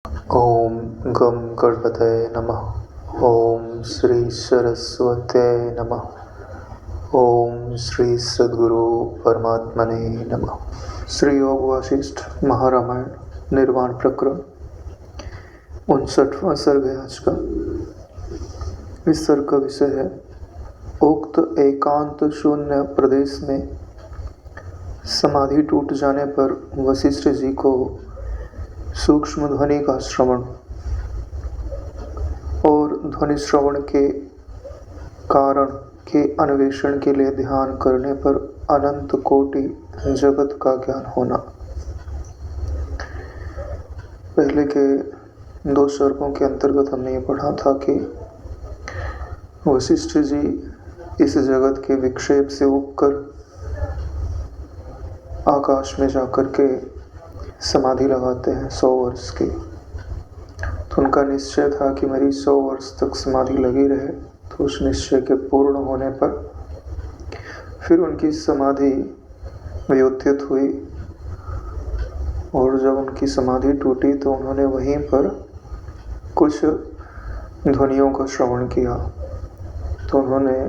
ओम गम गणपतये नमः। ओम श्री सरस्वत्यै नमः। ओम श्री सद्गुरु परमात्मने नमः। श्री योग वासिष्ठ महारामायण निर्वाण प्रकरण 59वां सर्ग है आज का। इस सर्ग का विषय है उक्त एकांत शून्य प्रदेश में समाधि टूट जाने पर वशिष्ठ जी को सूक्ष्म ध्वनि का श्रवण और ध्वनि श्रवण के कारण के अन्वेषण के लिए ध्यान करने पर अनंत कोटि जगत का ज्ञान होना। पहले के 2 सर्गों के अंतर्गत हमने ये पढ़ा था कि वशिष्ठ जी इस जगत के विक्षेप से उगकर आकाश में जाकर के समाधि लगाते हैं 100 वर्ष की। तो उनका निश्चय था कि मेरी 100 वर्ष तक समाधि लगी रहे। तो उस निश्चय के पूर्ण होने पर फिर उनकी समाधि व्युत्थित हुई और जब उनकी समाधि टूटी तो उन्होंने वहीं पर कुछ ध्वनियों का श्रवण किया। तो उन्होंने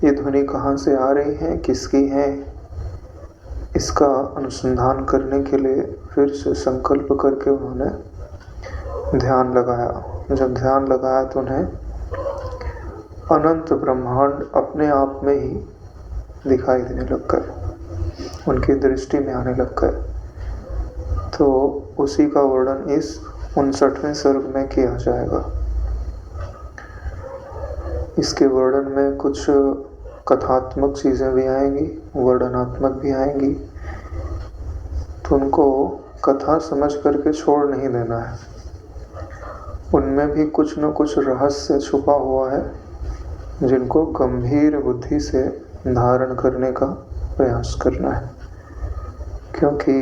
ये ध्वनि कहाँ से आ रही है, किसकी है, इसका अनुसंधान करने के लिए फिर से संकल्प करके उन्होंने ध्यान लगाया। जब ध्यान लगाया तो उन्हें अनंत ब्रह्मांड अपने आप में ही दिखाई देने लग गए, उनकी दृष्टि में आने लग गए। तो उसी का वर्णन इस 59वें सर्ग में किया जाएगा। इसके वर्णन में कुछ कथात्मक चीज़ें भी आएंगी, वर्णनात्मक भी आएंगी। तो उनको कथा समझ करके छोड़ नहीं देना है। उनमें भी कुछ न कुछ रहस्य छुपा हुआ है जिनको गंभीर बुद्धि से धारण करने का प्रयास करना है। क्योंकि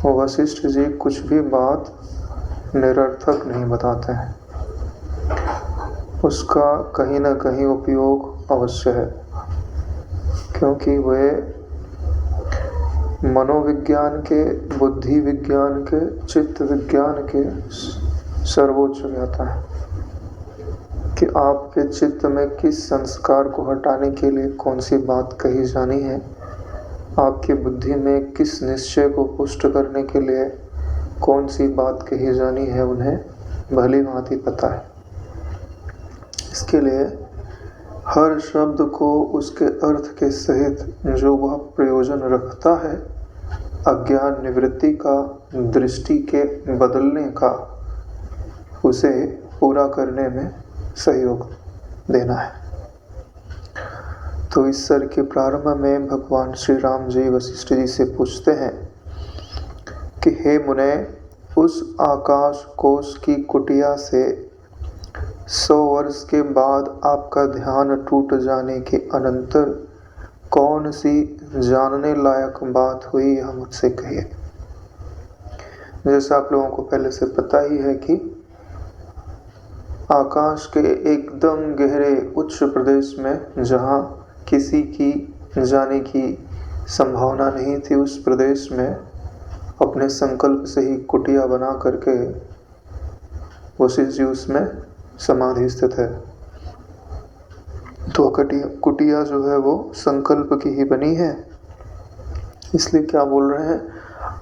वशिष्ठ जी कुछ भी बात निरर्थक नहीं बताते हैं, उसका कहीं न कहीं उपयोग अवश्य है। क्योंकि वे मनोविज्ञान के, बुद्धि विज्ञान के, चित्त विज्ञान के सर्वोच्च ज्ञाता है कि आपके चित्त में किस संस्कार को हटाने के लिए कौन सी बात कही जानी है, आपकी बुद्धि में किस निश्चय को पुष्ट करने के लिए कौन सी बात कही जानी है, उन्हें भली भांति पता है। इसके लिए हर शब्द को उसके अर्थ के सहित जो वह प्रयोजन रखता है, अज्ञान निवृत्ति का, दृष्टि के बदलने का, उसे पूरा करने में सहयोग देना है। तो इस सर्ग के प्रारंभ में भगवान श्री राम जी वशिष्ठ जी से पूछते हैं कि हे मुने, उस आकाश कोश की कुटिया से 100 वर्ष के बाद आपका ध्यान टूट जाने के अनंतर कौन सी जानने लायक बात हुई, यह मुझसे कहिए। जैसा आप लोगों को पहले से पता ही है कि आकाश के एकदम गहरे उच्च प्रदेश में जहाँ किसी की जाने की संभावना नहीं थी, उस प्रदेश में अपने संकल्प से ही कुटिया बना करके वशिष्ठ जी उसमें समाधि स्थित है। तो कुटिया जो है वो संकल्प की ही बनी है। इसलिए क्या बोल रहे हैं,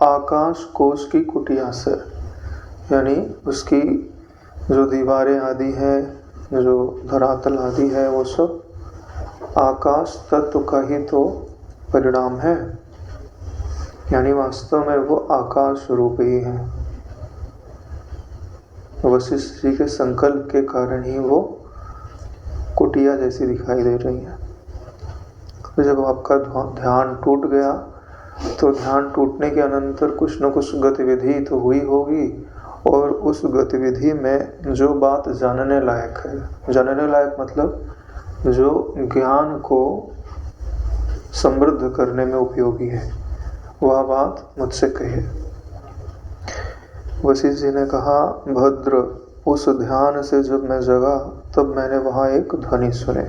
आकाश कोश की कुटिया से, यानी उसकी जो दीवारें आदि हैं, जो धरातल आदि है, वो सब आकाश तत्व का ही तो परिणाम है। यानी वास्तव में वो आकाश रूप ही है। वशिष्ठ जी के संकल्प के कारण ही वो कुटिया जैसी दिखाई दे रही है। तो जब आपका ध्यान टूट गया तो ध्यान टूटने के अनंतर कुछ न कुछ गतिविधि तो हुई होगी, और उस गतिविधि में जो बात जानने लायक है, जानने लायक मतलब जो ज्ञान को समृद्ध करने में उपयोगी है, वह बात मुझसे कहिए। वशिष्ठ जी ने कहा, भद्र, उस ध्यान से जब मैं जगा तब मैंने वहाँ एक ध्वनि सुने।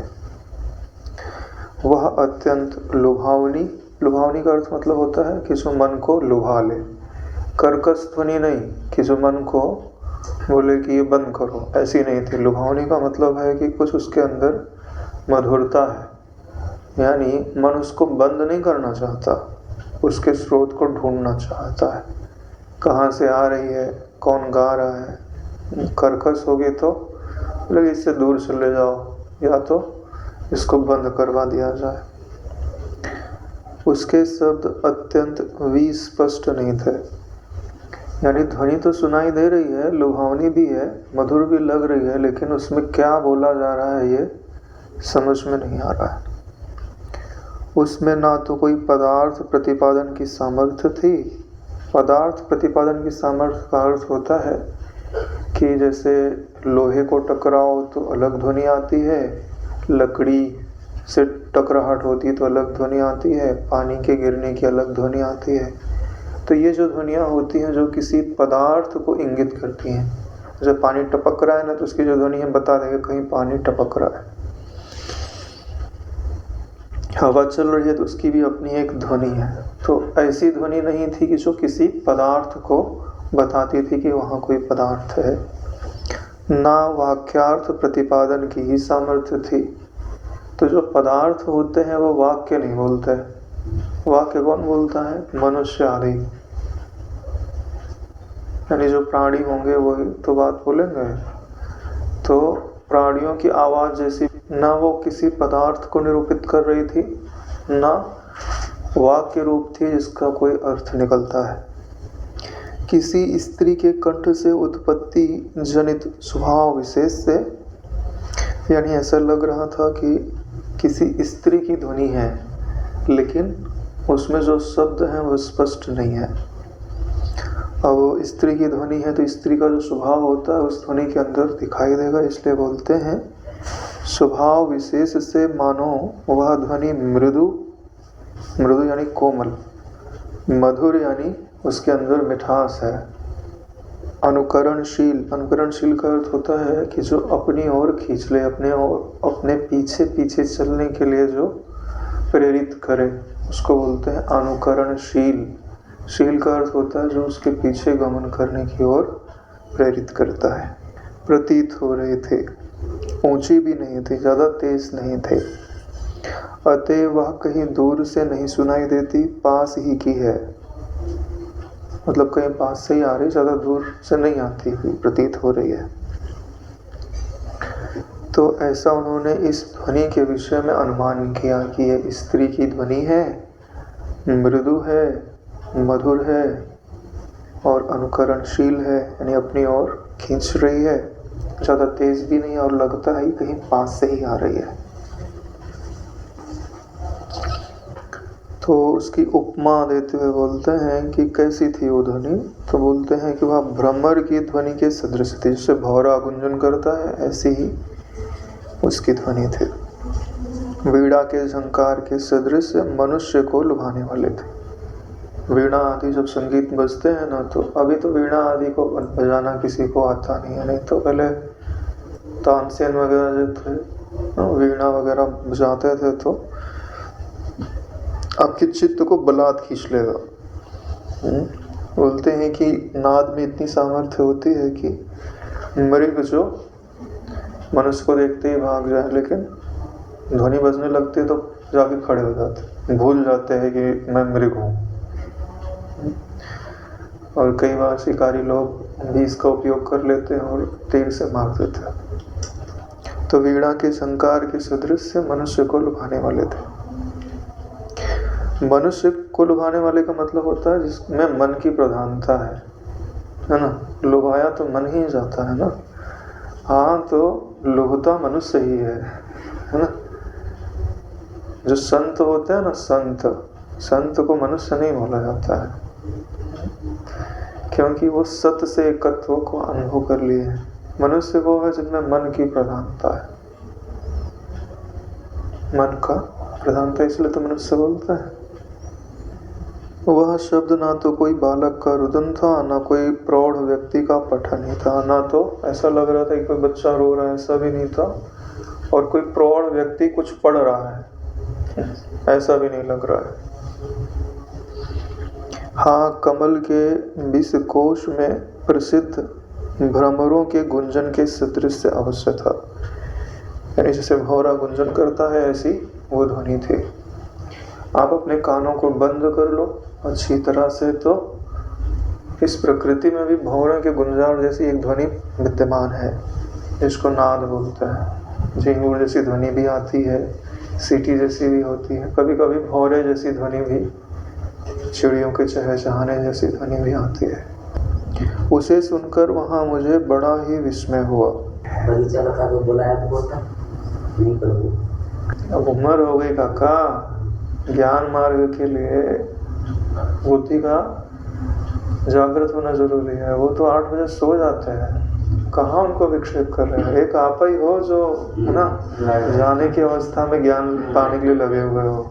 वह अत्यंत लुभावनी का अर्थ मतलब होता है कि जो मन को लुभा ले, कर्कश ध्वनि नहीं कि जो मन को बोले कि ये बंद करो, ऐसी नहीं थी। लुभावनी का मतलब है कि कुछ उसके अंदर मधुरता है, यानी मन उसको बंद नहीं करना चाहता, उसके स्रोत को ढूंढना चाहता है, कहाँ से आ रही है, कौन गा रहा है। कर्कश होगी तो लगे इससे दूर चले जाओ, या तो इसको बंद करवा दिया जाए। उसके शब्द अत्यंत विस्पष्ट नहीं थे, यानी ध्वनि तो सुनाई दे रही है, लुभावनी भी है, मधुर भी लग रही है, लेकिन उसमें क्या बोला जा रहा है ये समझ में नहीं आ रहा है। उसमें ना तो कोई पदार्थ प्रतिपादन की सामर्थ्य थी। पदार्थ प्रतिपादन की सामर्थ्य का अर्थ होता है कि जैसे लोहे को टकराओ तो अलग ध्वनि आती है, लकड़ी से टकराहट होती तो अलग ध्वनि आती है, पानी के गिरने की अलग ध्वनि आती है। तो ये जो ध्वनियाँ होती हैं जो किसी पदार्थ को इंगित करती हैं, जब पानी टपक रहा है ना तो उसकी जो ध्वनि है बता देगा कहीं पानी टपक रहा है। हवा चल रही है तो उसकी भी अपनी एक ध्वनि है। तो ऐसी ध्वनि नहीं थी कि जो किसी पदार्थ को बताती थी कि वहाँ कोई पदार्थ है। ना वाक्यार्थ प्रतिपादन की ही सामर्थ्य थी। तो जो पदार्थ होते हैं वो वाक्य नहीं बोलते। वाक्य कौन बोलता है? मनुष्य आदि, यानी जो प्राणी होंगे वही तो बात बोलेंगे। तो प्राणियों की आवाज जैसी ना वो किसी पदार्थ को निरूपित कर रही थी, ना वाक्य रूप थी जिसका कोई अर्थ निकलता है। किसी स्त्री के कंठ से उत्पत्ति जनित स्वभाव विशेष से, यानी ऐसा लग रहा था कि किसी स्त्री की ध्वनि है, लेकिन उसमें जो शब्द हैं वो स्पष्ट नहीं है। अब वो स्त्री की ध्वनि है तो स्त्री का जो स्वभाव होता है उस ध्वनि के अंदर दिखाई देगा, इसलिए बोलते हैं स्वभाव विशेष से मानो वह ध्वनि मृदु, मृदु यानी कोमल, मधुर यानी उसके अंदर मिठास है। अनुकरणशील, अनुकरणशील का अर्थ होता है कि जो अपनी ओर खींच ले, अपने ओर, अपने पीछे पीछे चलने के लिए जो प्रेरित करे, उसको बोलते हैं अनुकरणशील। शील का अर्थ होता है जो उसके पीछे गमन करने की ओर प्रेरित करता है। प्रतीत हो रहे थे, ऊंची भी नहीं थी, ज़्यादा तेज नहीं थे। अतः वह कहीं दूर से नहीं सुनाई देती, पास ही की है। मतलब कहीं पास से ही आ रही, ज़्यादा दूर से नहीं आती हुई प्रतीत हो रही है। तो ऐसा उन्होंने इस ध्वनि के विषय में अनुमान किया कि यह स्त्री की ध्वनि है, मृदु है, मधुर है और अनुकरणशील है, यानी अपनी ओर खींच रही है, ज़्यादा तेज भी नहीं और लगता है कहीं पास से ही आ रही है। तो उसकी उपमा देते हुए बोलते हैं कि कैसी थी वो ध्वनि। तो बोलते हैं कि वह भ्रमर की ध्वनि के सदृश थी, जिससे भौरा गुंजन करता है ऐसी ही उसकी ध्वनि थी। वीणा के झंकार के सदृश मनुष्य को लुभाने वाले थे। वीणा आदि जब संगीत बजते हैं ना, तो अभी तो वीणा आदि को बजाना किसी को आता नहीं है, नहीं तो पहले तानसेन वगैरह जो थे वीणा वगैरह बजाते थे तो आपके चित्त को बलात् खींच लेगा। बोलते हैं कि नाद में इतनी सामर्थ्य होती है कि मृग जो मनुष्य को देखते ही भाग जाए, लेकिन ध्वनि बजने लगती है तो जाके खड़े हो जाते, भूल जाते हैं कि मैं मृग हूँ। और कई बार शिकारी लोग भी इसका उपयोग कर लेते हैं और तीर से मार देते हैं। तो वीणा के झंकार के सदृश से मनुष्य को लुभाने वाले थे। मनुष्य को लुभाने वाले का मतलब होता है जिसमें मन की प्रधानता है ना। लुभाया तो मन ही जाता है ना। हाँ, तो लुभता मनुष्य ही है ना। जो संत होते हैं ना, संत को मनुष्य नहीं बोला जाता है, क्योंकि वो सत्य से एकत्व को अनुभव कर लिए हैं। मनुष्य वो है जिनमें मन की प्रधानता है, मन का प्रधानता, इसलिए तो मनुष्य बोलता है। वह शब्द ना तो कोई बालक का रुदन था, ना कोई प्रौढ़ व्यक्ति का पठन ही था, ना तो ऐसा लग रहा था कि कोई बच्चा रो रहा है, ऐसा भी नहीं था, और कोई प्रौढ़ व्यक्ति कुछ पढ़ रहा है ऐसा भी नहीं लग रहा है। हाँ, कमल के विष कोश में प्रसिद्ध भ्रमरों के गुंजन के सदृश से अवश्य था। यानी जैसे भौरा गुंजन करता है ऐसी वो ध्वनि थी। आप अपने कानों को बंद कर लो अच्छी तरह से, तो इस प्रकृति में भी भौरों के गुंजार जैसी एक ध्वनि विद्यमान है, जिसको नाद बोलते हैं। झिंगुर जैसी ध्वनि भी आती है, सीटी जैसी भी होती है, कभी कभी भौरे जैसी ध्वनि भी, चिड़ियों के चहचहाने जैसी ध्वनि भी आती है। उसे सुनकर वहाँ मुझे बड़ा ही विस्मय हुआ। बगीचा लगा के बुलाया तो बोलता नहीं प्रभु, अब उम्र हो गई काका, ज्ञान मार्ग के लिए बुद्धि का जागृत होना जरूरी है। वो तो 8 बजे सो जाते हैं, कहाँ उनको विक्षेप कर रहे हैं। एक आप ही हो जो है ना जाने की अवस्था में ज्ञान पाने के लिए लगे हुए हो।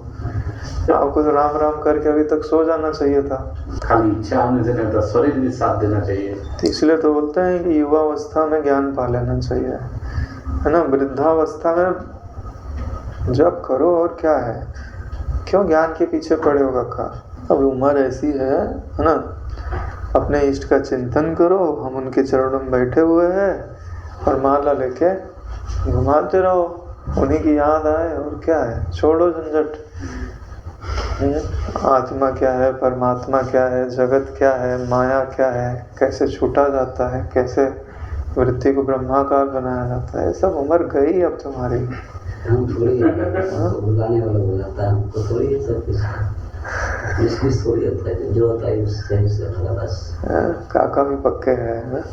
आपको तो राम राम करके अभी तक सो जाना चाहिए था। खाली इच्छा होने से नहीं तो शरीर भी साथ देना चाहिए। इसलिए तो बोलते हैं कि युवा अवस्था में ज्ञान पा लेना चाहिए, है ना। वृद्धावस्था में जब करो और क्या है, क्यों ज्ञान के पीछे पड़े हो काका। अब उम्र ऐसी है ना, अपने इष्ट का चिंतन करो। हम उनके चरणों में बैठे हुए हैं और माला लेके घुमाते रहो, उन्हीं की याद आए और क्या है। छोड़ो झंझट। आत्मा क्या है, परमात्मा क्या है, जगत क्या है, माया क्या है, कैसे छूटा जाता है, कैसे वृत्ति को ब्रह्माकार बनाया जाता है, सब उम्र गई अब तुम्हारी। हम थोड़ी बुलाने वाला बुलाता है, हमको थोड़ी सब इसकी थोड़ी होता है, जो होता है उससे बस। काका भी पक्के है,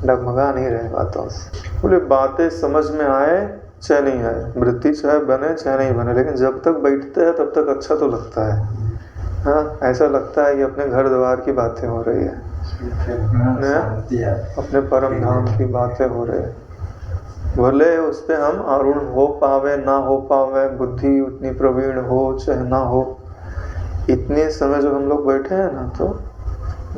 डगमगा नहीं रहे बातों से। बोले बातें समझ में आए चाहे नहीं आए, वृत्ति चाहे बने चाहे नहीं बने, लेकिन जब तक बैठते हैं तब तक अच्छा तो लगता है। हाँ, ऐसा लगता है कि अपने घर द्वार की बातें हो रही है, अपने परम धाम की बातें हो रही है। भले उस पर हम आरूढ़ हो पावे ना हो पावे, बुद्धि उतनी प्रवीण हो चाहे ना हो, इतने समय जब हम लोग बैठे हैं ना, तो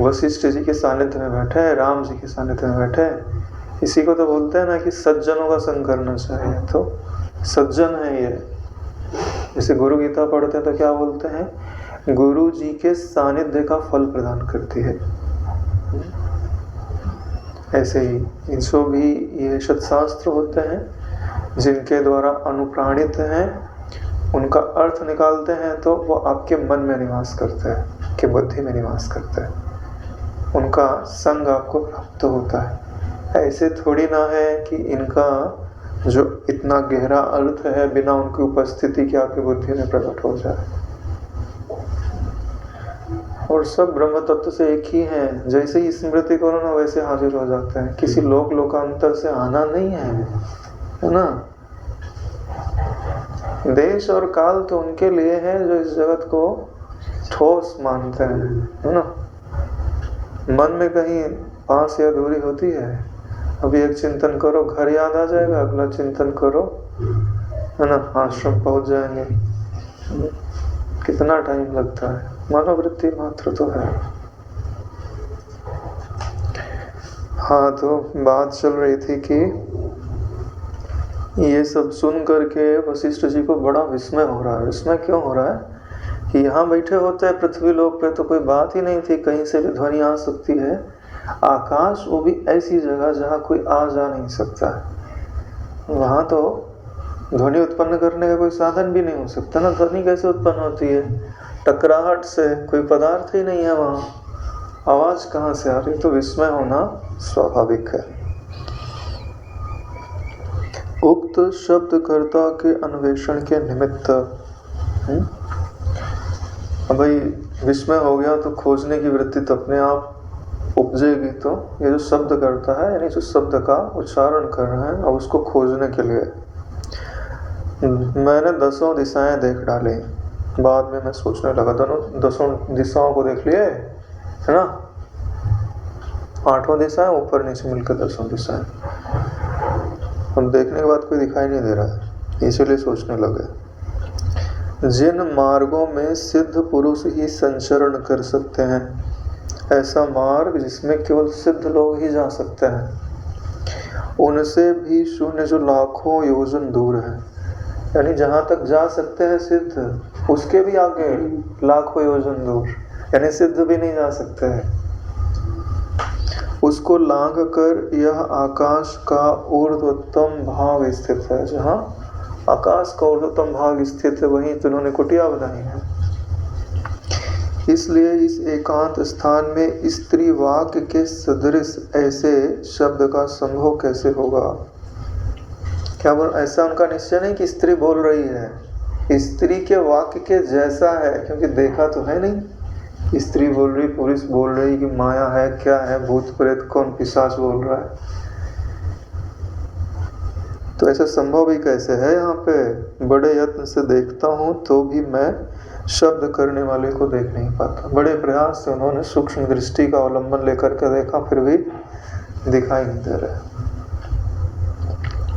वशिष्ठ जी के सानिध्य में बैठे हैं, राम जी के सानिध्य में बैठे हैं। इसी को तो बोलते हैं ना कि सज्जनों का संग करना चाहिए। तो सज्जन है ये। जैसे गुरु गीता पढ़ते हैं तो क्या बोलते हैं, गुरु जी के सानिध्य का फल प्रदान करती है। ऐसे ही जो भी ये सत्शास्त्र होते हैं जिनके द्वारा अनुप्राणित हैं, उनका अर्थ निकालते हैं तो वो आपके मन में निवास करते हैं, कि बुद्धि में निवास करते हैं, उनका संग आपको प्राप्त होता है। ऐसे थोड़ी ना है कि इनका जो इतना गहरा अर्थ है बिना उनकी उपस्थिति के आपकी बुद्धि में प्रकट हो जाए। और सब ब्रह्म तत्व से एक ही हैं। जैसे ही स्मृति करो ना वैसे हाजिर हो जाते हैं। किसी लोकांतर से आना नहीं है ना। देश और काल तो उनके लिए है जो इस जगत को ठोस मानते हैं, है ना। मन में कहीं पास या दूरी होती है। अभी एक चिंतन करो घर याद आ जाएगा, अगला चिंतन करो है ना आश्रम पहुंच जाएंगे। कितना टाइम लगता है, मनोवृत्ति मात्र तो है। हाँ, तो बात चल रही थी कि ये सब सुन करके वशिष्ठ जी को बड़ा विस्मय हो रहा है। विस्मय क्यों हो रहा है कि यहाँ बैठे होते हैं पृथ्वी लोक पे तो कोई बात ही नहीं थी, कहीं से भी ध्वनि आ सकती है। आकाश, वो भी ऐसी जगह जहाँ कोई आ जा नहीं सकता है, वहाँ तो ध्वनि उत्पन्न करने का कोई साधन भी नहीं हो सकता ना। ध्वनि कैसे उत्पन्न होती है, टकराहट से, कोई पदार्थ ही नहीं है वहाँ, आवाज कहाँ से आ रही। तो विस्मय होना स्वाभाविक है। उक्त शब्दकर्ता के अन्वेषण के निमित्त अब भाई विस्मय हो गया तो खोजने की वृत्ति तो अपने आप उपजेगी। तो ये जो शब्द करता है, यानी जो शब्द का उच्चारण कर रहे हैं, अब उसको खोजने के लिए मैंने 10 दिशाएं देख डाली। बाद में मैं सोचने लगा, दोनों 10 दिशाओं को देख लिए है ना। 8वां दिशा है, ऊपर नीचे मिलकर 10 दिशाएं। हम देखने के बाद कोई दिखाई नहीं दे रहा है, इसीलिए सोचने लगे। जिन मार्गों में सिद्ध पुरुष ही संचरण कर सकते हैं, ऐसा मार्ग जिसमें केवल सिद्ध लोग ही जा सकते हैं, उनसे भी शून्य जो लाखों योजन दूर है। यानी जहाँ तक जा सकते हैं सिद्ध, उसके भी आगे लाखों योजन दूर। यानी सिद्ध भी नहीं जा सकते हैं। उसको लांघ कर यह आकाश का ऊर्ध्वतम भाग स्थित है। जहाँ आकाश का ऊर्ध्वतम भाग स्थित है वहीं तो उन्होंने कुटिया बनाई है। इसलिए इस एकांत स्थान में स्त्री वाक्य के सदृश ऐसे शब्द का संभव कैसे होगा? क्या बोल, ऐसा उनका निश्चय नहीं कि स्त्री बोल रही है, स्त्री के वाक्य के जैसा है, क्योंकि देखा तो है नहीं। स्त्री बोल रही, पुरुष बोल रही कि माया है, क्या है, भूत प्रेत, कौन पिशाच बोल रहा है, तो ऐसा संभव ही कैसे है? यहाँ पे बड़े यत्न से देखता हूँ तो भी मैं शब्द करने वाले को देख नहीं पाता। बड़े प्रयास से उन्होंने सूक्ष्म दृष्टि का अवलंबन लेकर के देखा, फिर भी दिखाई नहीं दे रहा।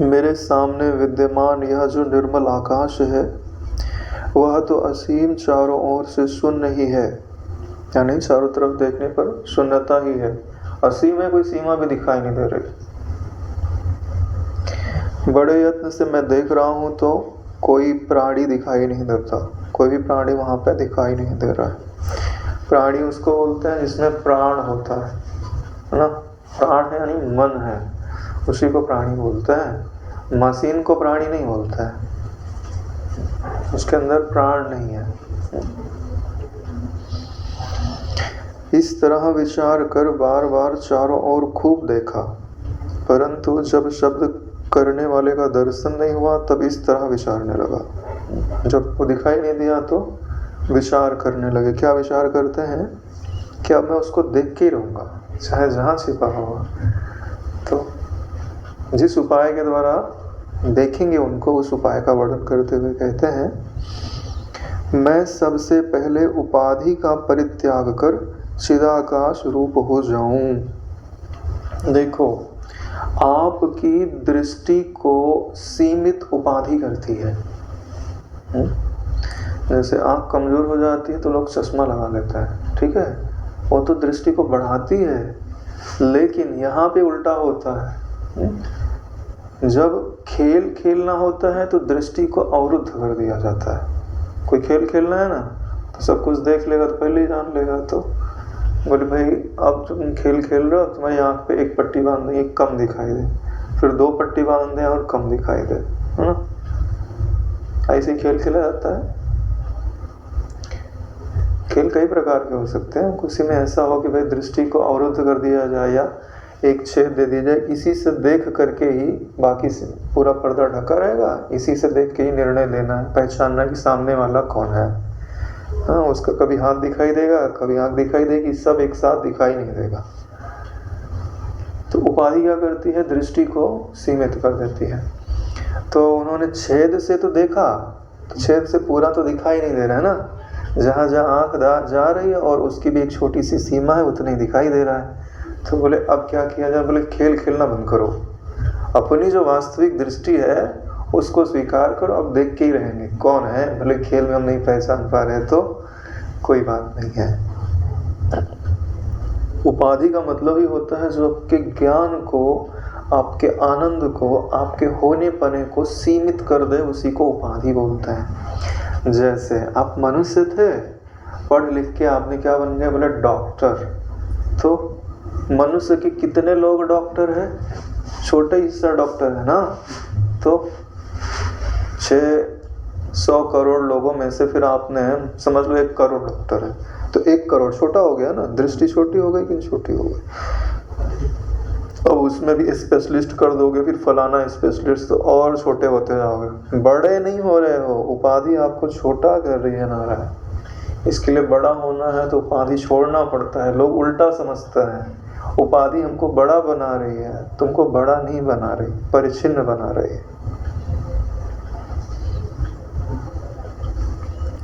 मेरे सामने विद्यमान यह जो निर्मल आकाश है वह तो असीम चारों ओर से शून्य ही है, यानी चारों तरफ देखने पर शून्यता ही है। असीम है, कोई सीमा भी दिखाई नहीं दे रही। बड़े यत्न से मैं देख रहा हूँ तो कोई प्राणी दिखाई नहीं देता, कोई भी प्राणी वहाँ पे दिखाई नहीं दे रहा है। प्राणी उसको बोलते हैं जिसमें प्राण होता है ना। प्राण है यानी मन है, उसी को प्राणी बोलते हैं। मशीन को प्राणी नहीं बोलता है, उसके अंदर प्राण नहीं है। इस तरह विचार कर बार बार चारों ओर खूब देखा, परंतु जब शब्द करने वाले का दर्शन नहीं हुआ तब इस तरह विचारने लगा। जब वो दिखाई नहीं दिया तो विचार करने लगे। क्या विचार करते हैं? क्या मैं उसको देख के ही रहूँगा, चाहे जहाँ छिपा हुआ। तो जिस उपाय के द्वारा देखेंगे उनको, उस उपाय का वर्णन करते हुए कहते हैं, मैं सबसे पहले उपाधि का परित्याग कर चिदाकाश रूप हो जाऊं। देखो, आपकी दृष्टि को सीमित उपाधि करती है। जैसे आँख कमजोर हो जाती है तो लोग चश्मा लगा लेते हैं, ठीक है, वो तो दृष्टि को बढ़ाती है। लेकिन यहाँ पे उल्टा होता है। जब खेल खेलना होता है तो दृष्टि को अवरुद्ध कर दिया जाता है। कोई खेल खेलना है ना तो सब कुछ देख लेगा तो पहले ही जान लेगा। तो बोले भाई अब तुम खेल खेल रहे हो, तुम्हारी आँख पे एक पट्टी बांध दें, एक कम दिखाई दे, फिर 2 पट्टी बांध दें और कम दिखाई दे, है ना। ऐसे खेल खेला जाता है। खेल कई प्रकार के हो सकते हैं। किसी में ऐसा हो कि भाई दृष्टि को अवरुद्ध कर दिया जाए या एक छेद दे दी जाए, इसी से देख करके ही बाकी से पूरा पर्दा ढका रहेगा, इसी से देख के ही निर्णय लेना है, पहचानना कि सामने वाला कौन है। हाँ, उसका कभी हाथ दिखाई देगा, कभी आँख दिखाई देगी, सब एक साथ दिखाई नहीं देगा। तो उपाधि क्या करती है? दृष्टि को सीमित कर देती है। तो उन्होंने छेद से तो देखा, तो छेद से पूरा तो दिखाई नहीं दे रहा है ना। जहाँ जहाँ आँख जा रही है और उसकी भी एक छोटी सी सीमा है, उतना ही दिखाई दे रहा है। तो बोले अब क्या किया जाए? बोले खेल खेलना बंद करो, अपनी जो वास्तविक दृष्टि है उसको स्वीकार करो, अब देख के ही रहेंगे कौन है। बोले खेल में हम नहीं पहचान पा रहे तो कोई बात नहीं है। उपाधि का मतलब ही होता है जो आपके ज्ञान को, आपके आनंद को, आपके होने पने को सीमित कर दे, उसी को उपाधि बोलते हैं। जैसे आप मनुष्य थे, पढ़ लिख के आपने क्या बन गए? बोले डॉक्टर। तो मनुष्य के कितने लोग डॉक्टर है? छोटा हिस्सा डॉक्टर है ना। तो 600 करोड़ लोगों में से फिर आपने समझ लो 1 करोड़ डॉक्टर है, तो 1 करोड़ छोटा हो गया ना। दृष्टि छोटी हो गई कि छोटी हो गई। अब उसमें भी स्पेशलिस्ट कर दोगे, फिर फलाना स्पेशलिस्ट, तो और छोटे होते जाओगे, बड़े नहीं हो रहे हो। उपाधि आपको छोटा कर रही है नारायण। इसके लिए बड़ा होना है तो उपाधि छोड़ना पड़ता है। लोग उल्टा समझते हैं, उपाधि हमको बड़ा बना रही है, तुमको बड़ा नहीं बना रही, परिच्छिन्न बना रही है।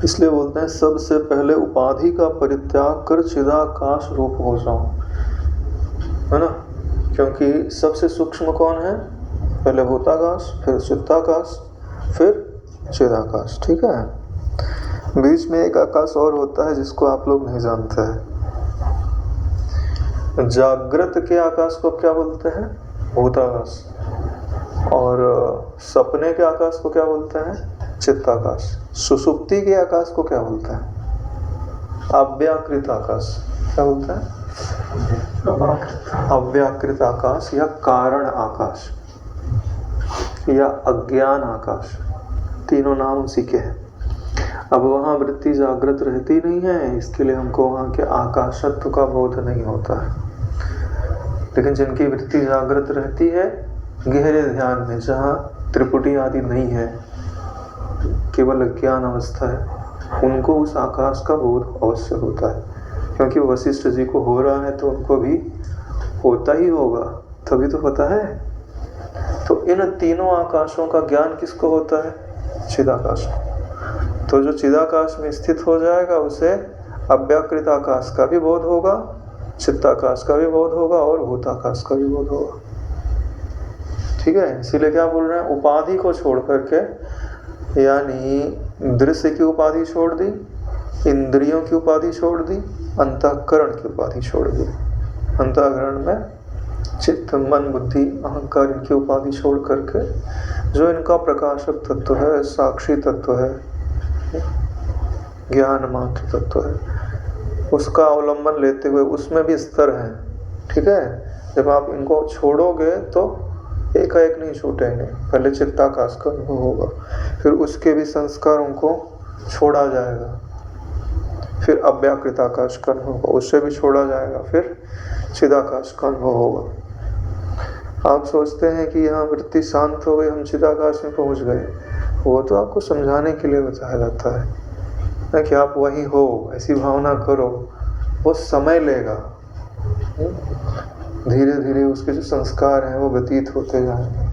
इसलिए बोलते हैं सबसे पहले उपाधि का परित्याग कर चिदाकाश रूप हो जाओ, है ना। क्योंकि सबसे सूक्ष्म कौन है? पहले भूताकाश, फिर चित्ताकाश, फिर चिदाकाश, ठीक है। बीच में एक आकाश और होता है जिसको आप लोग नहीं जानते हैं। जागृत के आकाश को क्या बोलते हैं? भूताकाश। और सपने के आकाश को क्या बोलते हैं? चित्ताकाश। सुषुप्ति के आकाश को क्या बोलते हैं? अव्याकृत आकाश क्या बोलता है? अव्याकृत आकाश या कारण आकाश या अज्ञान आकाश, तीनों नाम उसी के हैं। अब वहाँ वृत्ति जागृत रहती नहीं है, इसके लिए हमको वहाँ के आकाशत्व का बोध नहीं होता है। लेकिन जिनकी वृत्ति जागृत रहती है गहरे ध्यान में, जहाँ त्रिपुटी आदि नहीं है, केवल अज्ञान अवस्था है, उनको उस आकाश का बोध अवश्य होता है। क्योंकि वशिष्ठ जी को हो रहा है तो उनको भी होता ही होगा, तभी तो पता है। तो इन तीनों आकाशों का ज्ञान किसको होता है? चिदाकाश। तो जो चिदाकाश में स्थित हो जाएगा उसे अव्याकृत आकाश का भी बोध होगा, चित्ताकाश का भी बोध होगा और भूताकाश का भी बोध होगा। ठीक है, इसीलिए क्या बोल रहे हैं? उपाधि को छोड़ करके, यानी दृश्य की उपाधि छोड़ दी, इंद्रियों की उपाधि छोड़ दी, अंतःकरण की उपाधि छोड़ दी। अंतःकरण में चित्त, मन, बुद्धि, अहंकार, इनकी उपाधि छोड़ करके जो इनका प्रकाशक तत्व है, साक्षी तत्व है, ज्ञान मात्र तत्व है, उसका अवलंबन लेते हुए उसमें भी स्तर है। ठीक है, जब आप इनको छोड़ोगे तो एकाएक नहीं छूटेंगे, पहले चित्ताकाश का अनुभव होगा, फिर उसके भी संस्कारों को छोड़ा जाएगा, फिर अव्याकृत आकाश का अनुभव होगा, उससे भी छोड़ा जाएगा, फिर चिदाकाश का अनुभव होगा। आप सोचते हैं कि यहाँ वृत्ति शांत हो गई, हम चिदाकाश में पहुँच गए, वो तो आपको समझाने के लिए बताया जाता है कि आप वही हो, ऐसी भावना करो। वो समय लेगा, धीरे धीरे उसके जो संस्कार हैं वो व्यतीत होते जाएंगे,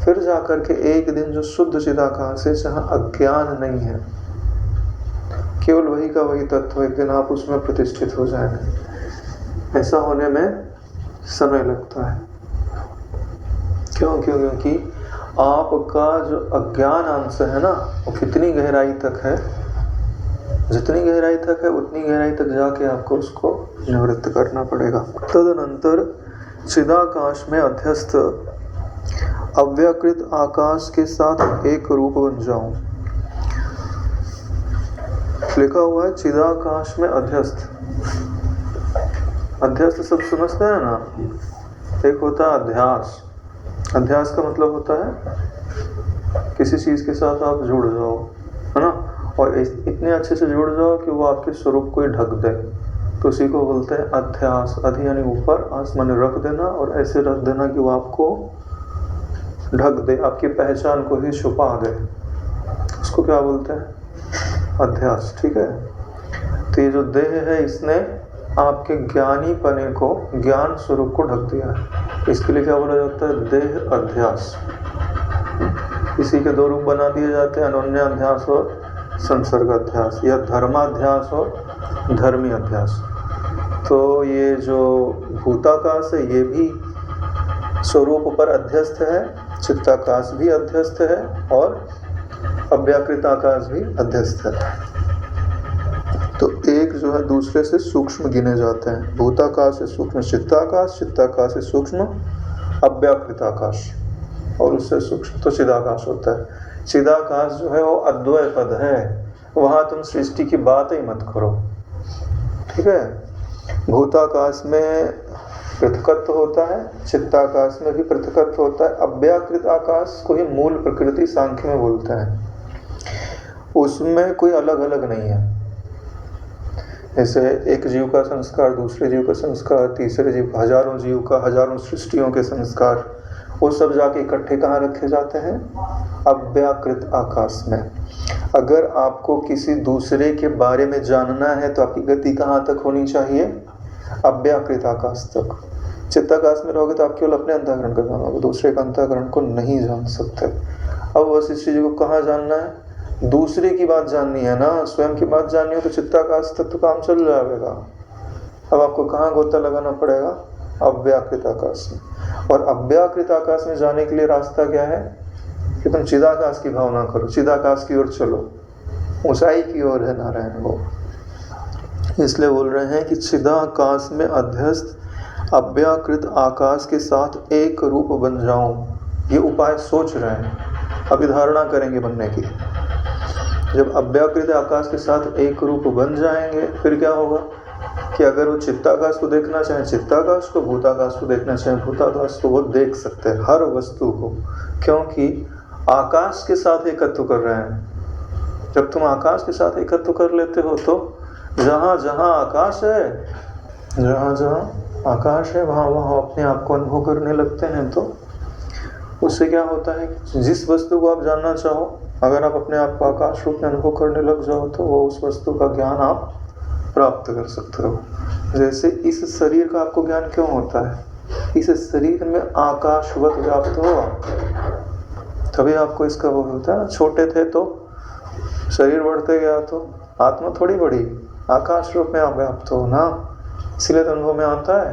फिर जाकर के एक दिन जो शुद्ध चिदाकाश है, जहाँ अज्ञान नहीं है, केवल वही का वही तत्व, एक दिन आप उसमें प्रतिष्ठित हो जाएंगे। ऐसा होने में समय लगता है। क्यों? क्योंकि आपका जो अज्ञान अंश है ना, वो कितनी गहराई तक है, जितनी गहराई तक है उतनी गहराई तक जाके आपको उसको निवृत्त करना पड़ेगा। तदनंतर चिदाकाश में अध्यस्त अव्याकृत आकाश के साथ एक रूप बन जाऊं। लिखा हुआ है चिदाकाश में अध्यस्त। अध्यस्त सब समझते हैं ना? एक होता है अध्यास। अध्यास का मतलब होता है किसी चीज के साथ आप जुड़ जाओ, है ना, और इतने अच्छे से जुड़ जाओ कि वो आपके स्वरूप को ही ढक दे, तो उसी को बोलते हैं अध्यास। अधि यानी ऊपर, आस माने रख देना, और ऐसे रख देना कि वो आपको ढक दे, आपकी पहचान को ही छुपा दे, उसको क्या बोलते हैं? अध्यास। ठीक है, तो ये जो देह है इसने आपके ज्ञानी पने को, ज्ञान स्वरूप को ढक दिया है, इसके लिए क्या बोला जाता है? देह अध्यास। इसी के दो रूप बना दिए जाते हैं, अनन्य अध्यास और संसर्ग अध्यास, या धर्माध्यास और धर्मी अध्यास। तो ये जो भूताकाश है ये भी स्वरूप पर अध्यस्त है, चित्ताकाश भी अध्यस्त है और अव्याकृत आकाश भी अध्यस्त है। तो एक जो है दूसरे से सूक्ष्म गिने जाते हैं। भूताकाश से सूक्ष्म चित्ताकाश, चित्ताकाश से सूक्ष्म अव्याकृत आकाश, और उससे सूक्ष्म तो चिदाकाश होता है। चिदाकाश जो है वो अद्वय पद है, वहाँ तुम सृष्टि की बात ही मत करो। ठीक है, भूताकाश में पृथकत्व होता है, चित्ताकाश में भी पृथकत्व होता है। अव्याकृत आकाश को ही मूल प्रकृति सांख्य में बोलते हैं, उसमें कोई अलग अलग नहीं है। जैसे एक जीव का संस्कार, दूसरे जीव का संस्कार, तीसरे जीव का, हजारों जीव का, हजारों सृष्टियों के संस्कार, वो सब जाके इकट्ठे कहाँ रखे जाते हैं? अव्याकृत आकाश में। अगर आपको किसी दूसरे के बारे में जानना है तो आपकी गति कहाँ तक होनी चाहिए? अव्याकृत आकाश तक। चित्ताकाश में रहोगे तो आप केवल अपने अंतःकरण का जानोगे, दूसरे का अंतःकरण को नहीं जान सकते। अब वशिष्ठ जी को कहाँ जानना है? दूसरे की बात जाननी है ना, स्वयं की बात जाननी हो तो चित्ताकाश तक तो काम चल जाएगा। अब आपको कहाँ गोता लगाना पड़ेगा? अव्याकृत आकाश में। और अव्याकृत आकाश में जाने के लिए रास्ता क्या है? कि तुम चिदाकाश की भावना करो, चिदाकाश की ओर चलो, ऊंचाई की ओर है नारायण वो। इसलिए बोल रहे हैं कि चिदाकाश में अध्यस्त अव्याकृत आकाश के साथ एक रूप बन जाऊं। ये उपाय सोच रहे हैं, अभी धारणा करेंगे बनने की। जब अव्याकृत आकाश के साथ एक रूप बन जाएंगे फिर क्या होगा कि अगर वो चित्ताकाश को देखना चाहे चित्ताकाश को, भूताकाश को देखना चाहे भूताकाश को, वो देख सकते हैं हर वस्तु को, क्योंकि आकाश के साथ एकत्व कर रहे हैं। जब तुम आकाश के साथ एकत्व कर लेते हो तो जहाँ जहाँ आकाश है, जहाँ जहाँ आकाश है वहाँ वहाँ अपने आप को अनुभव करने लगते हैं। तो उससे क्या होता है कि जिस वस्तु को आप जानना चाहो, अगर आप अपने आप को आकाश रूप में अनुभव करने लग जाओ तो वो उस वस्तु का ज्ञान आप प्राप्त कर सकते हो। जैसे इस शरीर का आपको ज्ञान क्यों होता है? इस शरीर में आकाशवत व्याप्त हो आप, तभी आपको इसका वो होता है ना। छोटे थे तो शरीर बढ़ते गया तो आत्मा थोड़ी बढ़ी, आकाश रूप में आप व्याप्त हो ना, इसलिए तो अनुभव में आता है।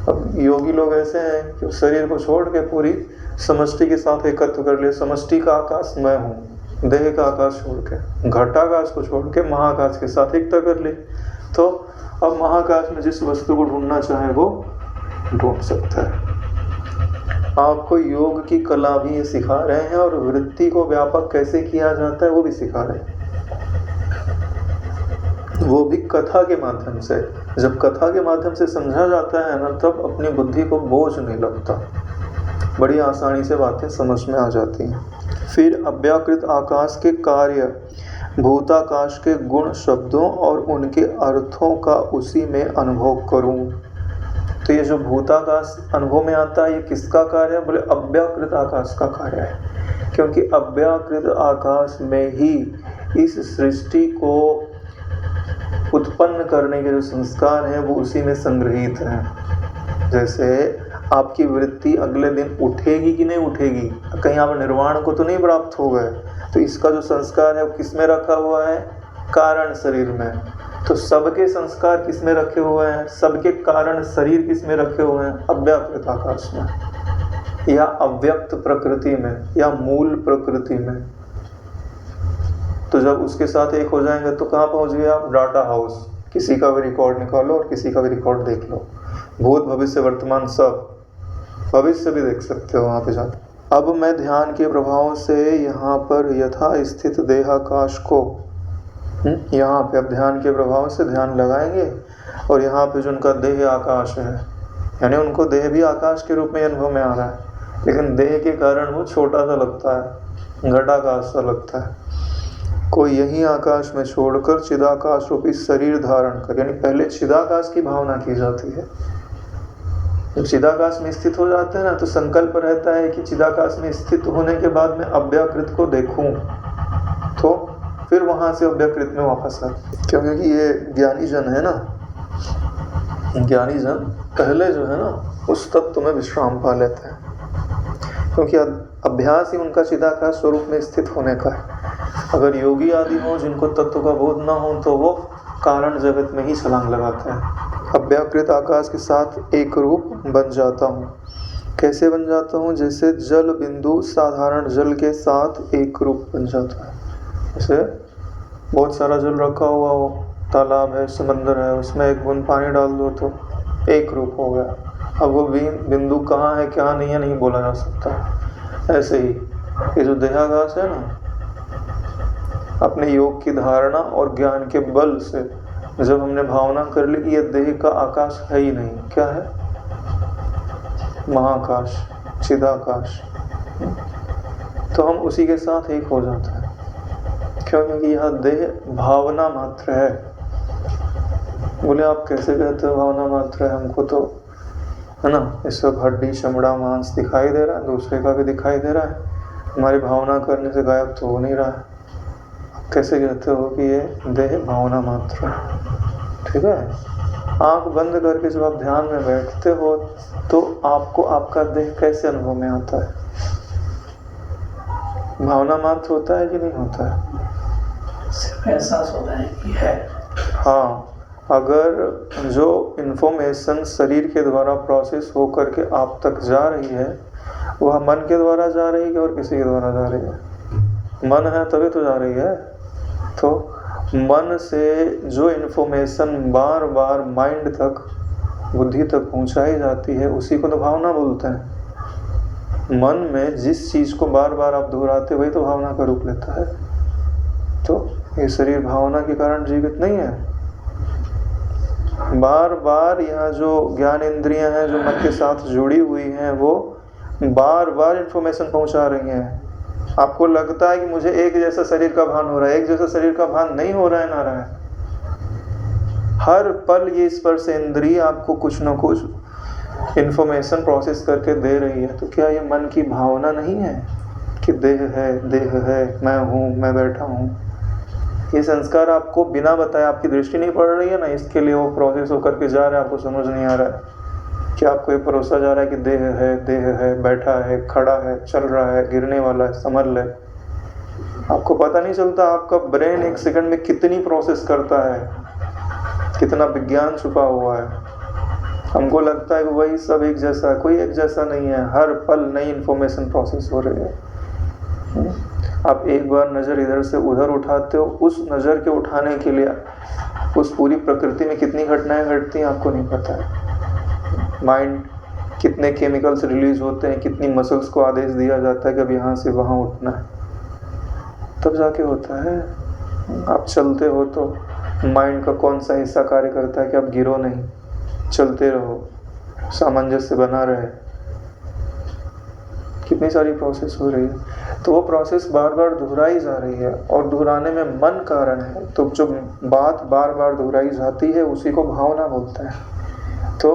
अब योगी लोग ऐसे हैं कि शरीर को छोड़ के पूरी समष्टि के साथ एकत्व कर लिए। समष्टि का आकाश मैं हूँ, देह का आकाश छोड़ के, घटाकाश को छोड़ के महाकाश के साथ एकता कर ली। तो अब महाकाश में जिस वस्तु को ढूंढना चाहे वो ढूंढ सकता है। आपको योग की कला भी ये सिखा रहे हैं और वृत्ति को व्यापक कैसे किया जाता है वो भी सिखा रहे हैं, वो भी कथा के माध्यम से। जब कथा के माध्यम से समझा जाता है ना, तब अपनी बुद्धि को बोझ नहीं लगता, बड़ी आसानी से बातें समझ में आ जाती हैं। फिर अव्याकृत आकाश के कार्य, भूताकाश के गुण शब्दों और उनके अर्थों का उसी में अनुभव करूं। तो ये जो भूताकाश अनुभव में आता है ये किसका कार्य है? बोले अव्याकृत आकाश का कार्य है, क्योंकि अव्याकृत आकाश में ही इस सृष्टि को उत्पन्न करने के जो संस्कार हैं वो उसी में संग्रहित हैं। जैसे आपकी वृत्ति अगले दिन उठेगी कि नहीं उठेगी, कहीं आप निर्वाण को तो नहीं प्राप्त हो गए, तो इसका जो संस्कार है वो किस में रखा हुआ है? कारण शरीर में। तो सबके संस्कार किस में रखे हुए हैं? सबके कारण शरीर किस में रखे हुए हैं? अव्याकृत आकाश में, या अव्यक्त प्रकृति में, या मूल प्रकृति में। तो जब उसके साथ एक हो जाएंगे तो कहाँ पहुँच गए आप? Data house. किसी का भी रिकॉर्ड निकालो और किसी का भी रिकॉर्ड देख लो, भूत भविष्य वर्तमान सब, भविष्य भी देख सकते हो वहाँ पे जाकर। अब मैं ध्यान के प्रभाव से यहाँ पर यथा स्थित देहाकाश को, यहाँ पे अब ध्यान के प्रभाव से ध्यान लगाएंगे और यहाँ पे जो उनका देह आकाश है, यानी उनको देह भी आकाश के रूप में अनुभव में आ रहा है, लेकिन देह के कारण वो छोटा सा लगता है, घटाकाश सा लगता है। कोई यही आकाश में छोड़कर चिदाकाश रूपी शरीर धारण कर, यानी पहले चिदाकाश की भावना की जाती है। जब चिदाकाश में स्थित हो जाते हैं ना तो संकल्प रहता है कि चिदाकाश में स्थित होने के बाद मैं अव्याकृत को देखूं, तो फिर वहां से अव्याकृत में वापस आ, क्योंकि ये ज्ञानी जन है ना, ज्ञानी जन पहले जो है ना उस तत्व में विश्राम पा लेते हैं, क्योंकि अभ्यास ही उनका चिदाकाश स्वरूप में स्थित होने का है। अगर योगी आदि हो जिनको तत्व का बोध ना हो तो वो कारण जगत में ही छलांग लगाते हैं। अव्याकृत आकाश के साथ एक रूप बन जाता हूँ। कैसे बन जाता हूँ? जैसे जल बिंदु साधारण जल के साथ एक रूप बन जाता है। जैसे बहुत सारा जल रखा हुआ हो, तालाब है, समंदर है, उसमें एक बूंद पानी डाल दो तो एक रूप हो गया। अब वो बिंदु कहाँ है क्या नहीं है नहीं बोला जा सकता। ऐसे ही ये जो देहाकाश है ना, अपने योग की धारणा और ज्ञान के बल से जब हमने भावना कर ली कि यह देह का आकाश है ही नहीं, क्या है? महाकाश, चिदाकाश, तो हम उसी के साथ एक हो जाते हैं। क्यों? क्योंकि यह देह भावना मात्र है। बोले आप कैसे कहते हो भावना मात्र है? हमको तो है ना इस सब हड्डी चमड़ा मांस दिखाई दे रहा है, दूसरे का भी दिखाई दे रहा है, हमारी भावना करने से गायब तो हो नहीं रहा है। कैसे कहते हो कि ये देह भावना मात्र है? ठीक है, आंख बंद करके जब आप ध्यान में बैठते हो तो आपको आपका देह कैसे अनुभव में आता है? भावना मात्र होता है कि नहीं होता है? सिर्फ एहसास होता है कि है। हाँ, अगर जो इन्फॉर्मेशन शरीर के द्वारा प्रोसेस होकर के आप तक जा रही है वह मन के द्वारा जा रही है और किसी के द्वारा जा रही है? मन है तभी तो जा रही है। तो मन से जो इन्फॉर्मेशन बार बार माइंड तक, बुद्धि तक पहुंचाई जाती है उसी को तो भावना बोलते हैं। मन में जिस चीज को बार बार आप दोहराते वही तो भावना का रूप लेता है। तो ये शरीर भावना के कारण जीवित नहीं है। बार बार यह जो ज्ञान इंद्रियां हैं जो मन के साथ जुड़ी हुई हैं, वो बार बार इंफॉर्मेशन पहुंचा रही हैं। आपको लगता है कि मुझे एक जैसा शरीर का भान हो रहा है, एक जैसा शरीर का भान नहीं हो रहा है नारायण। हर पल ये स्पर्श इंद्रिय आपको कुछ न कुछ इंफॉर्मेशन प्रोसेस करके दे रही है। तो क्या ये मन की भावना नहीं है कि देह है, मैं हूँ, मैं बैठा हूँ? ये संस्कार आपको बिना बताए, आपकी दृष्टि नहीं पड़ रही है ना, इसके लिए वो प्रोसेस होकर के जा रहा है, आपको समझ नहीं आ रहा है कि आपको ये परोसा जा रहा है कि देह है, बैठा है, खड़ा है, चल रहा है, गिरने वाला है, संभल ले। आपको पता नहीं चलता आपका ब्रेन एक सेकंड में कितनी प्रोसेस करता है, कितना विज्ञान छुपा हुआ है। हमको लगता है कि वही सब एक जैसा है, कोई एक जैसा नहीं है। हर पल नई इंफॉर्मेशन प्रोसेस हो रही है। आप एक बार नज़र इधर से उधर उठाते हो, उस नज़र के उठाने के लिए उस पूरी प्रकृति में कितनी घटनाएं घटती हैं आपको नहीं पता है। माइंड कितने केमिकल्स रिलीज होते हैं, कितनी मसल्स को आदेश दिया जाता है कि अब यहाँ से वहाँ उठना है, तब जाके होता है। आप चलते हो तो माइंड का कौन सा हिस्सा कार्य करता है कि आप गिरो नहीं, चलते रहो, सामंजस्य बना रहे। कितनी सारी प्रोसेस हो रही है। तो वो प्रोसेस बार बार दोहराई जा रही है और दोहराने में मन कारण है। तो जो बात बार बार दोहराई जाती है उसी को भावना बोलते हैं। तो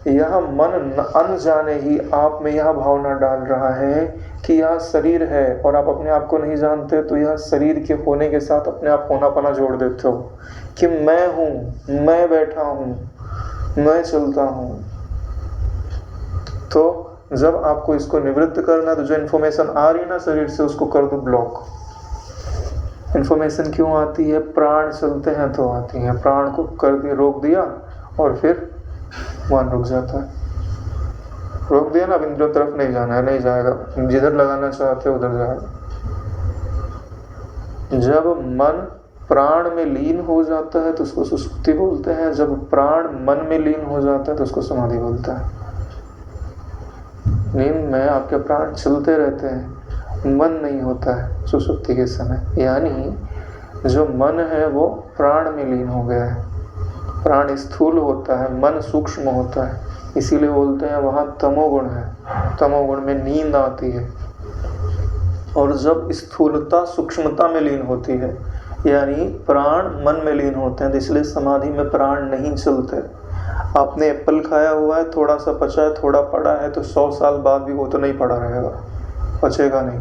यह मन अनजाने ही आप में यह भावना डाल रहा है कि यह शरीर है और आप अपने आप को नहीं जानते, तो यह शरीर के होने के साथ अपने आप होनापना जोड़ देते हो कि मैं हूँ, मैं बैठा हूँ, मैं चलता हूँ। तो जब आपको इसको निवृत्त करना है तो जो इन्फॉर्मेशन आ रही है ना शरीर से, उसको कर दो ब्लॉक। इन्फॉर्मेशन क्यों आती है? प्राण चलते हैं तो आती है। प्राण को कर दिया, रोक दिया और फिर मन रुक जाता है। रोक दिया ना, अब इंद्रियों तरफ नहीं जाना है, नहीं जाएगा, जिधर लगाना चाहते हो उधर जाएगा। जब मन प्राण में लीन हो जाता है तो उसको सुषुप्ति बोलते हैं। जब प्राण मन में लीन हो जाता है तो उसको समाधि बोलता है। नींद में आपके प्राण चलते रहते हैं, मन नहीं होता है सुषुप्ति के समय। यानी जो मन है वो प्राण में लीन हो गया है। प्राण स्थूल होता है, मन सूक्ष्म होता है, इसीलिए बोलते हैं वहाँ तमोगुण है। तमोगुण में नींद आती है। और जब स्थूलता सूक्ष्मता में लीन होती है, यानी प्राण मन में लीन होते हैं, तो इसलिए समाधि में प्राण नहीं चलते। आपने एप्पल खाया हुआ है, थोड़ा सा पचा है, थोड़ा पड़ा है, तो 100 साल बाद भी वो तो नहीं पड़ा रहेगा, पचेगा नहीं।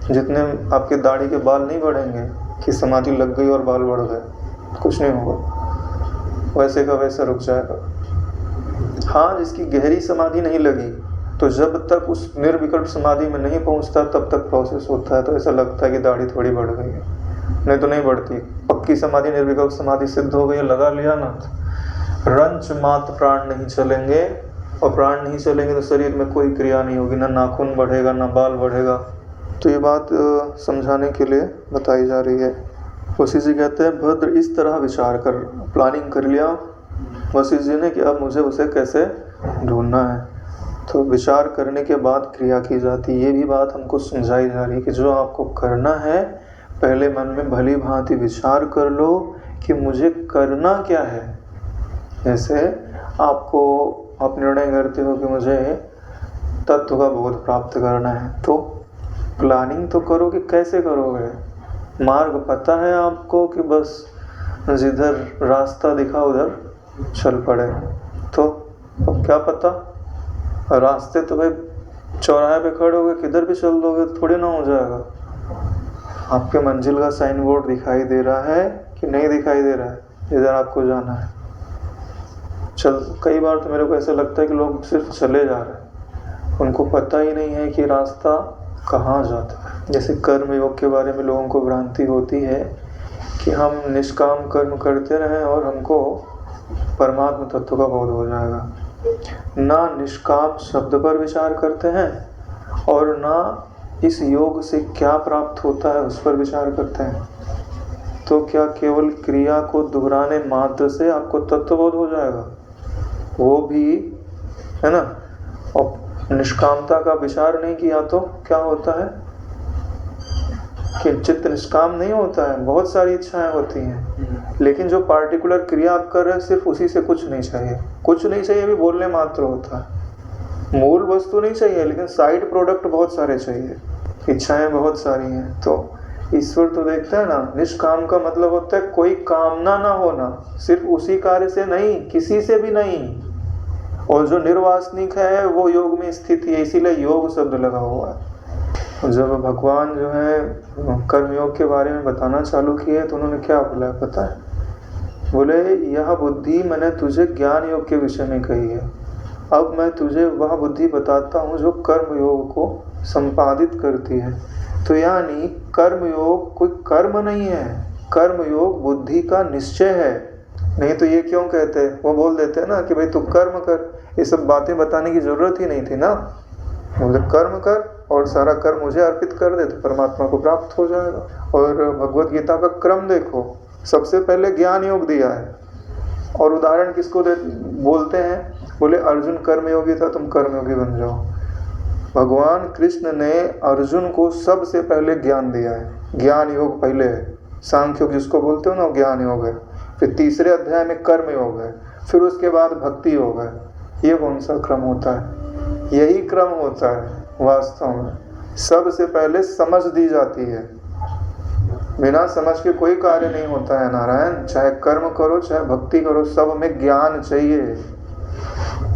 जितने आपके दाढ़ी के बाल नहीं बढ़ेंगे कि समाधि लग गई और बाल बढ़ गए, कुछ नहीं होगा, वैसे का वैसा रुक जाएगा। हाँ, जिसकी गहरी समाधि नहीं लगी, तो जब तक उस निर्विकल्प समाधि में नहीं पहुंचता तब तक प्रोसेस होता है। तो ऐसा लगता है कि दाढ़ी थोड़ी बढ़ गई है, नहीं तो नहीं बढ़ती। पक्की समाधि, निर्विकल्प समाधि सिद्ध हो गई, लगा लिया ना, रंच मात्र प्राण नहीं चलेंगे। और प्राण नहीं चलेंगे तो शरीर में कोई क्रिया नहीं होगी, ना नाखून बढ़ेगा, ना बाल बढ़ेगा। तो ये बात समझाने के लिए बताई जा रही है। वशिष्ठ जी कहते हैं, भद्र इस तरह विचार कर, प्लानिंग कर लिया वशिष्ठ जी ने कि अब मुझे उसे कैसे ढूंढना है। तो विचार करने के बाद क्रिया की जाती है। ये भी बात हमको समझाई जा रही है कि जो आपको करना है, पहले मन में भली भांति विचार कर लो कि मुझे करना क्या है। जैसे आपको आप निर्णय करते हो कि मुझे तत्व का बोध प्राप्त करना है, तो प्लानिंग तो करो कि कैसे करोगे। मार्ग पता है आपको कि बस जिधर रास्ता दिखा उधर चल पड़े, तो अब क्या पता, रास्ते तो भाई चौराहे पे खड़े होगे किधर भी चल दोगे थोड़ी ना हो जाएगा। आपके मंजिल का साइन बोर्ड दिखाई दे रहा है कि नहीं दिखाई दे रहा है, इधर आपको जाना है। कई बार तो मेरे को ऐसा लगता है कि लोग सिर्फ चले जा रहे हैं, उनको पता ही नहीं है कि रास्ता कहाँ जाता है। जैसे कर्म योग के बारे में लोगों को भ्रांति होती है कि हम निष्काम कर्म करते रहें और हमको परमात्मा तत्व का बोध हो जाएगा। ना निष्काम शब्द पर विचार करते हैं और ना इस योग से क्या प्राप्त होता है उस पर विचार करते हैं। तो क्या केवल क्रिया को दोहराने मात्र से आपको तत्वबोध हो जाएगा? वो भी है ना। और निष्कामता का विचार नहीं किया तो क्या होता है? कि चित्त निष्काम नहीं होता है, बहुत सारी इच्छाएं होती हैं, लेकिन जो पार्टिकुलर क्रिया आप कर रहे हैं सिर्फ उसी से कुछ नहीं चाहिए। कुछ नहीं चाहिए भी बोलने मात्र होता है, मूल वस्तु नहीं चाहिए, लेकिन साइड प्रोडक्ट बहुत सारे चाहिए, इच्छाएं बहुत सारी हैं। तो ईश्वर तो देखते हैं ना, निष्काम का मतलब होता है कोई कामना ना होना, सिर्फ उसी कार्य से नहीं, किसी से भी नहीं। और जो निर्वासनिक है वो योग में स्थित है, इसीलिए योग शब्द लगा हुआ है। जब भगवान जो है कर्मयोग के बारे में बताना चालू किए तो उन्होंने क्या बोला पता है? बोले यह बुद्धि मैंने तुझे ज्ञान योग के विषय में कही है, अब मैं तुझे वह बुद्धि बताता हूँ जो कर्म योग को संपादित करती है। तो यानी कर्म योग कोई कर्म नहीं है, कर्म योग बुद्धि का निश्चय है। नहीं तो ये क्यों कहते हैं, वो बोल देते हैं ना कि भाई तू कर्म कर, ये सब बातें बताने की जरूरत ही नहीं थी ना। बोले कर्म कर और सारा कर्म मुझे अर्पित कर दे तो परमात्मा को प्राप्त हो जाएगा। और भगवत गीता का क्रम देखो, सबसे पहले ज्ञान योग दिया है। और उदाहरण किसको बोलते हैं? बोले अर्जुन कर्मयोगी था, तुम कर्मयोगी बन जाओ। भगवान कृष्ण ने अर्जुन को सबसे पहले ज्ञान दिया है, ज्ञान योग पहले है। सांख्य योग जिसको बोलते हो ना, ज्ञान योग है। फिर तीसरे अध्याय में कर्म योग है, फिर उसके बाद भक्ति योग है। ये कौन सा क्रम होता है? यही क्रम होता है वास्तव में। सबसे पहले समझ दी जाती है, बिना समझ के कोई कार्य नहीं होता है नारायण। चाहे कर्म करो चाहे भक्ति करो, सब में ज्ञान चाहिए।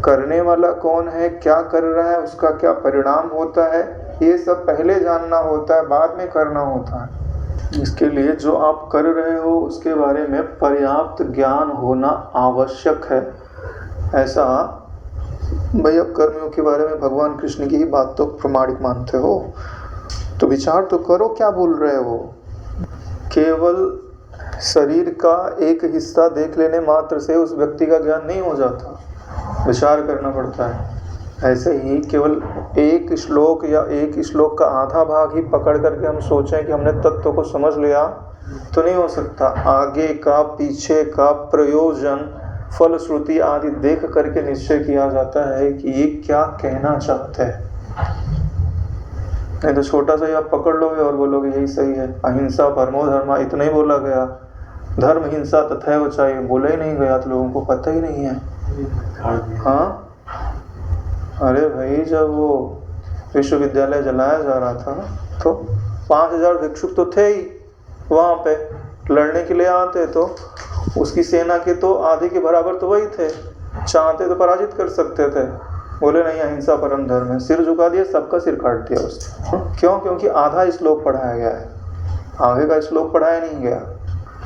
करने वाला कौन है, क्या कर रहा है, उसका क्या परिणाम होता है, ये सब पहले जानना होता है, बाद में करना होता है। इसके लिए जो आप कर रहे हो उसके बारे में पर्याप्त ज्ञान होना आवश्यक है। ऐसा भाई अब कर्मयोग के बारे में भगवान कृष्ण की ही बात तो प्रमाणिक मानते हो तो विचार तो करो क्या बोल रहे हो। केवल शरीर का एक हिस्सा देख लेने मात्र से उस व्यक्ति का ज्ञान नहीं हो जाता, विचार करना पड़ता है। ऐसे ही केवल एक श्लोक या एक श्लोक का आधा भाग ही पकड़ करके हम सोचें कि हमने तत्व को समझ लिया तो नहीं हो सकता। आगे का पीछे का प्रयोजन, फलश्रुति आदि देख करके निश्चय किया जाता है कि ये क्या कहना चाहते हैं। नहीं तो छोटा सा ही आप पकड़ लोगे और बोलोगे यही सही है, अहिंसा परमो धर्मा इतना ही बोला गया, धर्म हिंसा तथैव चाहिए बोला ही नहीं गया तो लोगों को पता ही नहीं है। हाँ अरे भाई जब वो विश्वविद्यालय जलाया जा रहा था तो 5000 भिक्षुक तो थे ही वहाँ पे लड़ने के लिए आते, तो उसकी सेना के तो आधे के बराबर तो वही थे, चाहते तो पराजित कर सकते थे। बोले नहीं अहिंसा परम धर्म है, सिर झुका दिया, सबका सिर काट दिया उसने। क्यों? क्योंकि आधा श्लोक पढ़ाया गया है, आगे का श्लोक पढ़ाया नहीं गया।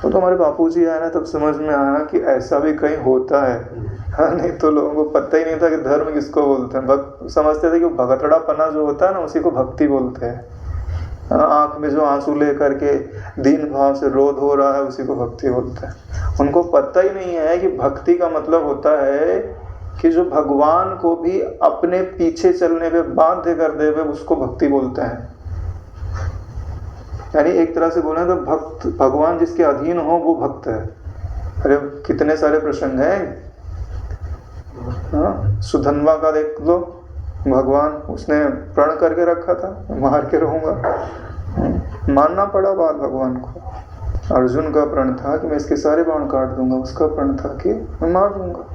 तो हमारे बापूजी आए ना तब समझ में आया कि ऐसा भी कहीं होता है। हाँ, नहीं तो लोगों को पता ही नहीं था कि धर्म किसको बोलते हैं। भक्त समझते थे कि भगतड़ा पना जो होता है ना उसी को भक्ति बोलते हैं। आँख में जो आंसू ले करके दीन भाव से रोध हो रहा है उसी को भक्ति बोलते हैं। उनको पता ही नहीं है कि भक्ति का मतलब होता है कि जो भगवान को भी अपने पीछे चलने पे बाध्य कर दे उसको भक्ति बोलते हैं। यानी एक तरह से बोले तो भक्त, भगवान जिसके अधीन हो वो भक्त है। अरे कितने सारे प्रसंग हैं। हाँ, सुधन्वा का देख लो, भगवान उसने प्रण करके रखा था मार के रहूंगा, मानना पड़ा बात भगवान को। अर्जुन का प्रण था कि मैं इसके सारे बाण काट दूंगा, उसका प्रण था कि मैं मार दूंगा।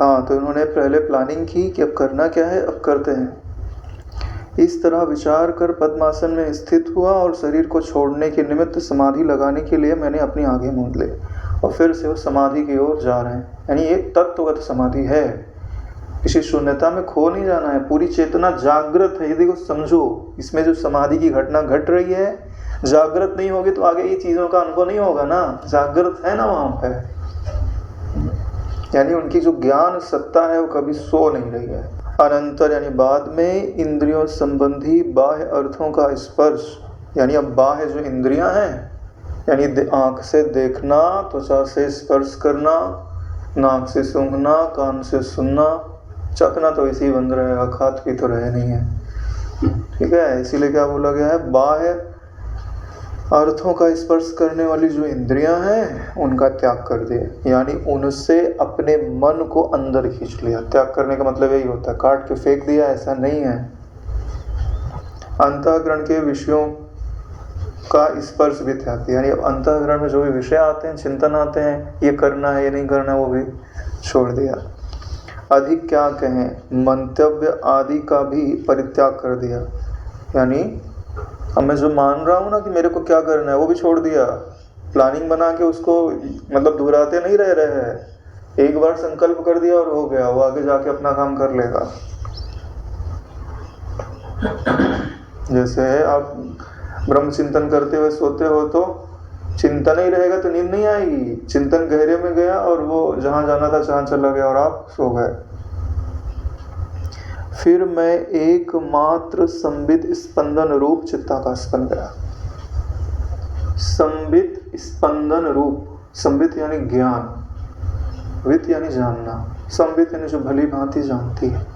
हाँ, तो उन्होंने पहले प्लानिंग की कि अब करना क्या है, अब करते हैं। इस तरह विचार कर पद्मासन में स्थित हुआ और शरीर को छोड़ने के निमित्त समाधि लगाने के लिए मैंने अपनी आंखें मूंद ली और फिर से वो समाधि की ओर जा रहे हैं। यानी ये तत्वगत समाधि है, किसी शून्यता में खो नहीं जाना है, पूरी चेतना जागृत है। यदि को समझो, इसमें जो समाधि की घटना घट रही है, जागृत नहीं होगी तो आगे ये चीज़ों का अनुभव नहीं होगा ना। जागृत है ना वहाँ पे, यानी उनकी जो ज्ञान सत्ता है वो कभी सो नहीं रही है। अनंतर यानी बाद में इंद्रियों संबंधी बाह्य अर्थों का स्पर्श, यानी अब बाह्य जो इंद्रियां हैं, यानी आँख से देखना, त्वचा से स्पर्श करना, नाक से सूंघना, कान से सुनना, चखना तो इसी बंद रहेगा, खात भी तो रहे नहीं है। ठीक है, इसीलिए क्या बोला गया है, बाह्य अर्थों का स्पर्श करने वाली जो इंद्रियां हैं उनका त्याग कर दिए, यानी उनसे अपने मन को अंदर खींच लिया। त्याग करने का मतलब यही होता है, काट के फेंक दिया ऐसा नहीं है। अंतःकरण के विषयों का स्पर्श भी त्याग, यानी अंतःकरण में जो भी विषय आते हैं, चिंतन आते हैं, ये करना है ये नहीं करना, वो भी छोड़ दिया। अधिक क्या कहें, मंतव्य आदि का भी परित्याग कर दिया, यानी अब मैं जो मान रहा हूँ ना कि मेरे को क्या करना है, वो भी छोड़ दिया। प्लानिंग बना के उसको मतलब दोहराते नहीं रह रहे हैं, एक बार संकल्प कर दिया और हो गया, वो आगे जाके अपना काम कर लेगा। जैसे आप ब्रह्म चिंतन करते हुए सोते हो तो चिंतन ही रहेगा तो नींद नहीं आएगी, चिंतन गहरे में गया और वो जहां जाना था जहां चला गया और आप सो गए। फिर मैं एकमात्र संबित स्पंदन रूप चित्ताकाश बन गया। संबित स्पंदन रूप, संबित यानी ज्ञान, वित यानी जानना, संबित यानी जो भली भांति जानती है।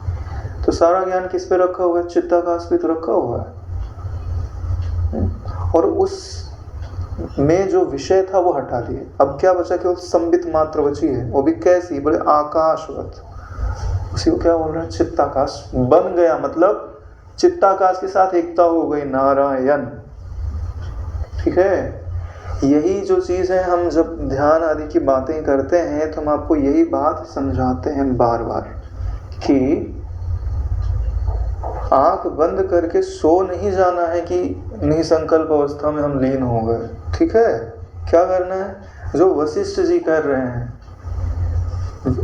तो सारा ज्ञान किस पे रखा हुआ है, चित्ताकाश पे तो रखा हुआ है। और उस में जो विषय था वो हटा दिए, अब क्या बचा, केवल संबित मात्र बची है। वो भी कैसी, बोले आकाशवत, उसी को क्या बोल रहे हैं, चित्ताकाश बन गया, मतलब चित्ताकाश के साथ एकता हो गई, नारायण। ठीक है, यही जो चीज है, हम जब ध्यान आदि की बातें करते हैं तो हम आपको यही बात समझाते हैं बार बार कि आंख बंद करके सो नहीं जाना है कि निसंकल्प अवस्था में हम लीन हो गए। ठीक है, क्या करना है, जो वशिष्ठ जी कर रहे हैं,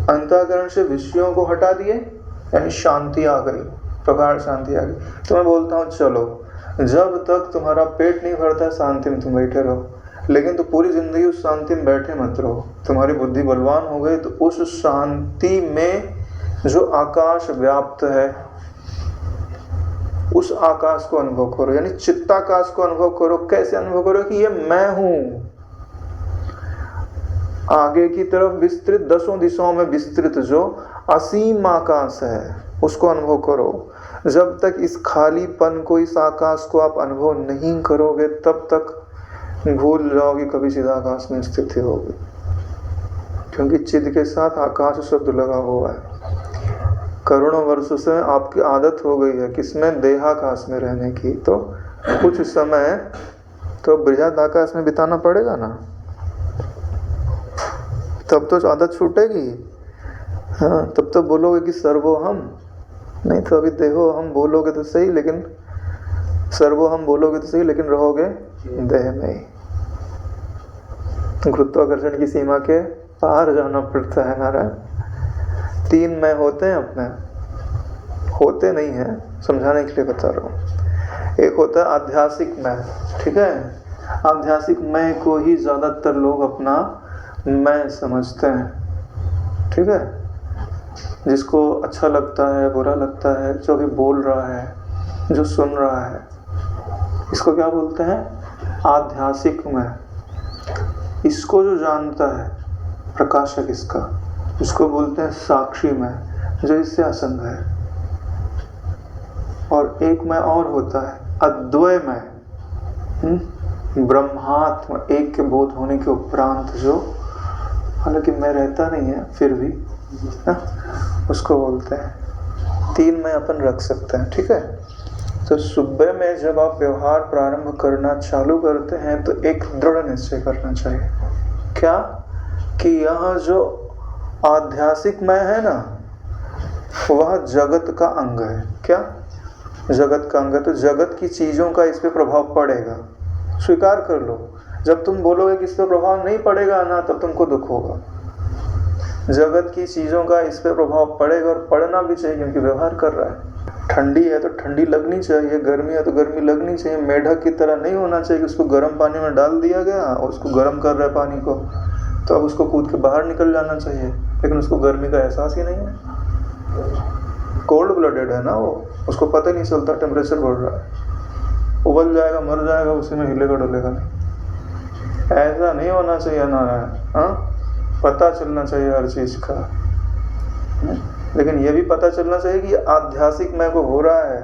अंतःकरण से विषयों को हटा दिए, यानी शांति आ गई, प्रगाढ़ शांति आ गई। तो मैं बोलता हूँ चलो, जब तक तुम्हारा पेट नहीं भरता शांति में तुम बैठे रहो, लेकिन तो पूरी जिंदगी उस शांति में बैठे मत रहो। तुम्हारी बुद्धि बलवान हो गई तो उस शांति में जो आकाश व्याप्त है, उस आकाश को अनुभव करो, यानी चित्ताकाश को अनुभव करो। कैसे अनुभव करो कि ये मैं हूं, आगे की तरफ विस्तृत, दसों दिशाओं में विस्तृत जो असीम आकाश है, उसको अनुभव करो। जब तक इस खालीपन को, इस आकाश को आप अनुभव नहीं करोगे, तब तक भूल जाओगे कभी चिदाकाश में स्थिति होगी, क्योंकि चिद के साथ आकाश शब्द लगा हुआ है। करोड़ों वर्षों से आपकी आदत हो गई है किसमें, देहाकाश में रहने की, तो कुछ समय तो बृहद आकाश में बिताना पड़ेगा ना, तब तो आदत छूटेगी। हाँ, तब तो बोलोगे कि सर्वोहम, नहीं तो अभी देहो हम बोलोगे तो सही, लेकिन सर्वोहम बोलोगे तो सही, लेकिन रहोगे देह में ही। गुरुत्वाकर्षण की सीमा के पार जाना पड़ता है नारायण। तीन मैं होते हैं अपने, होते नहीं हैं, समझाने के लिए बता रहा हूँ। एक होता है आध्यासिक मैं, ठीक है, आध्यासिक मैं को ही ज़्यादातर लोग अपना मैं समझते हैं। ठीक है, जिसको अच्छा लगता है, बुरा लगता है, जो भी बोल रहा है, जो सुन रहा है, इसको क्या बोलते हैं, आध्यासिक मैं। इसको जो जानता है, प्रकाशक इसका, इसको बोलते हैं साक्षी मैं, जो इससे असंग है। और एक मैं और होता है अद्वय मैं, ब्रह्मात्म, एक के बोध होने के उपरांत जो, हालांकि मैं रहता नहीं है फिर भी, उसको बोलते हैं। तीन मैं अपन रख सकते हैं। ठीक है, तो सुबह में जब आप व्यवहार प्रारंभ करना चालू करते हैं तो एक दृढ़ निश्चय करना चाहिए, क्या कि यह जो आध्यासिक मैं है ना, वह जगत का अंग है। क्या, जगत का अंग है, तो जगत की चीज़ों का इस पे प्रभाव पड़ेगा, स्वीकार कर लो। जब तुम बोलोगे कि इस पे प्रभाव नहीं पड़ेगा ना, तब तुमको दुख होगा। जगत की चीज़ों का इस पे प्रभाव पड़ेगा, और पड़ना भी चाहिए, क्योंकि व्यवहार कर रहा है। ठंडी है तो ठंडी लगनी चाहिए, गर्मी है तो गर्मी लगनी चाहिए। मेढक की तरह नहीं होना चाहिए कि उसको गर्म पानी में डाल दिया गया और उसको गर्म कर रहा है पानी को, तो अब उसको कूद के बाहर निकल जाना चाहिए, लेकिन उसको गर्मी का एहसास ही नहीं है। कोल्ड ब्लडेड है ना वो, उसको पता ही नहीं चलता टेम्परेचर बढ़ रहा है, उबल जाएगा, मर जाएगा, उसी में हिलेगा डुलेगा नहीं। ऐसा नहीं होना चाहिए नारायण। हाँ, पता चलना चाहिए हर चीज़ का, लेकिन ये भी पता चलना चाहिए कि आध्यासिक मैं को हो रहा है,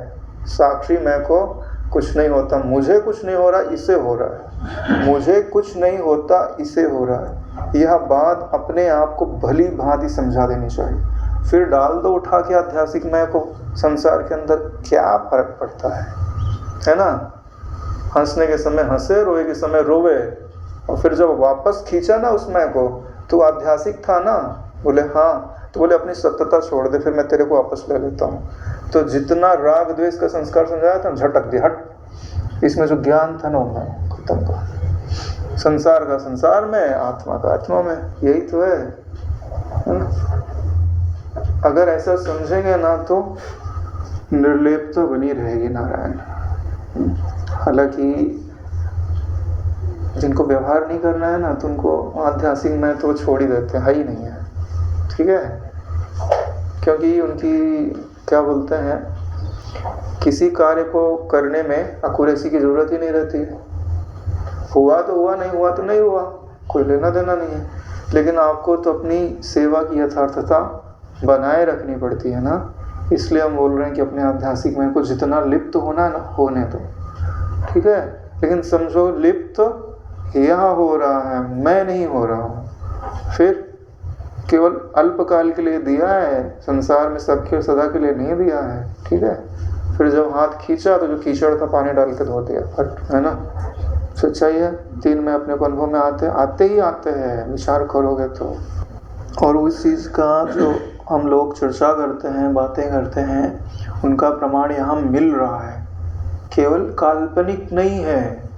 साक्षी मैं को कुछ नहीं होता। मुझे कुछ नहीं हो रहा, इसे हो रहा है। मुझे कुछ नहीं होता, इसे हो रहा है। यह बात अपने आप को भली भांति समझा देनी चाहिए। फिर डाल दो उठा के आध्यासिक मैं को संसार के अंदर, क्या फर्क पड़ता है ना। हंसने के समय हंसे, रोए के समय रोवे, और फिर जब वापस खींचा ना उस मैं को, तो आध्यासिक था ना? बोले हाँ। तो बोले अपनी सत्यता छोड़ दे, फिर मैं तेरे को वापस ले लेता हूँ। तो जितना राग द्वेष का संस्कार समझाया था, झटक दिया, हट। इसमें जो ज्ञान था ना, मैं खत्म कर। संसार का संसार में, आत्मा का आत्मा में, यही तो है ना? अगर ऐसा समझेंगे ना तो निर्लेपता बनी रहेगी नारायण। हालांकि जिनको व्यवहार नहीं करना है ना, तो उनको आध्यात्मिक में तो छोड़ ही देते हैं, है ही नहीं है, ठीक है? क्योंकि उनकी क्या बोलते हैं, किसी कार्य को करने में एक्यूरेसी की जरूरत ही नहीं रहती है। हुआ तो हुआ, नहीं हुआ तो नहीं हुआ, कोई लेना देना नहीं है। लेकिन आपको तो अपनी सेवा की यथार्थता बनाए रखनी पड़ती है ना। इसलिए हम बोल रहे हैं कि अपने आध्यात्मिक में को जितना लिप्त होना है ना, होने दो, ठीक है? लेकिन समझो लिप्त यहाँ हो रहा है, मैं नहीं हो रहा हूँ। फिर केवल अल्पकाल के लिए दिया है, संसार में सबके और सदा के लिए नहीं दिया है, ठीक है? फिर जब हाथ खींचा तो जो कीचड़ था पानी डाल के धो दिया, है ना? सच्चाई है। 3 में अपने को अनुभव में आते ही आते हैं, विचार करोगे तो। और उस चीज़ का जो हम लोग चर्चा करते हैं, बातें करते हैं, उनका प्रमाण यहाँ मिल रहा है, केवल काल्पनिक नहीं है।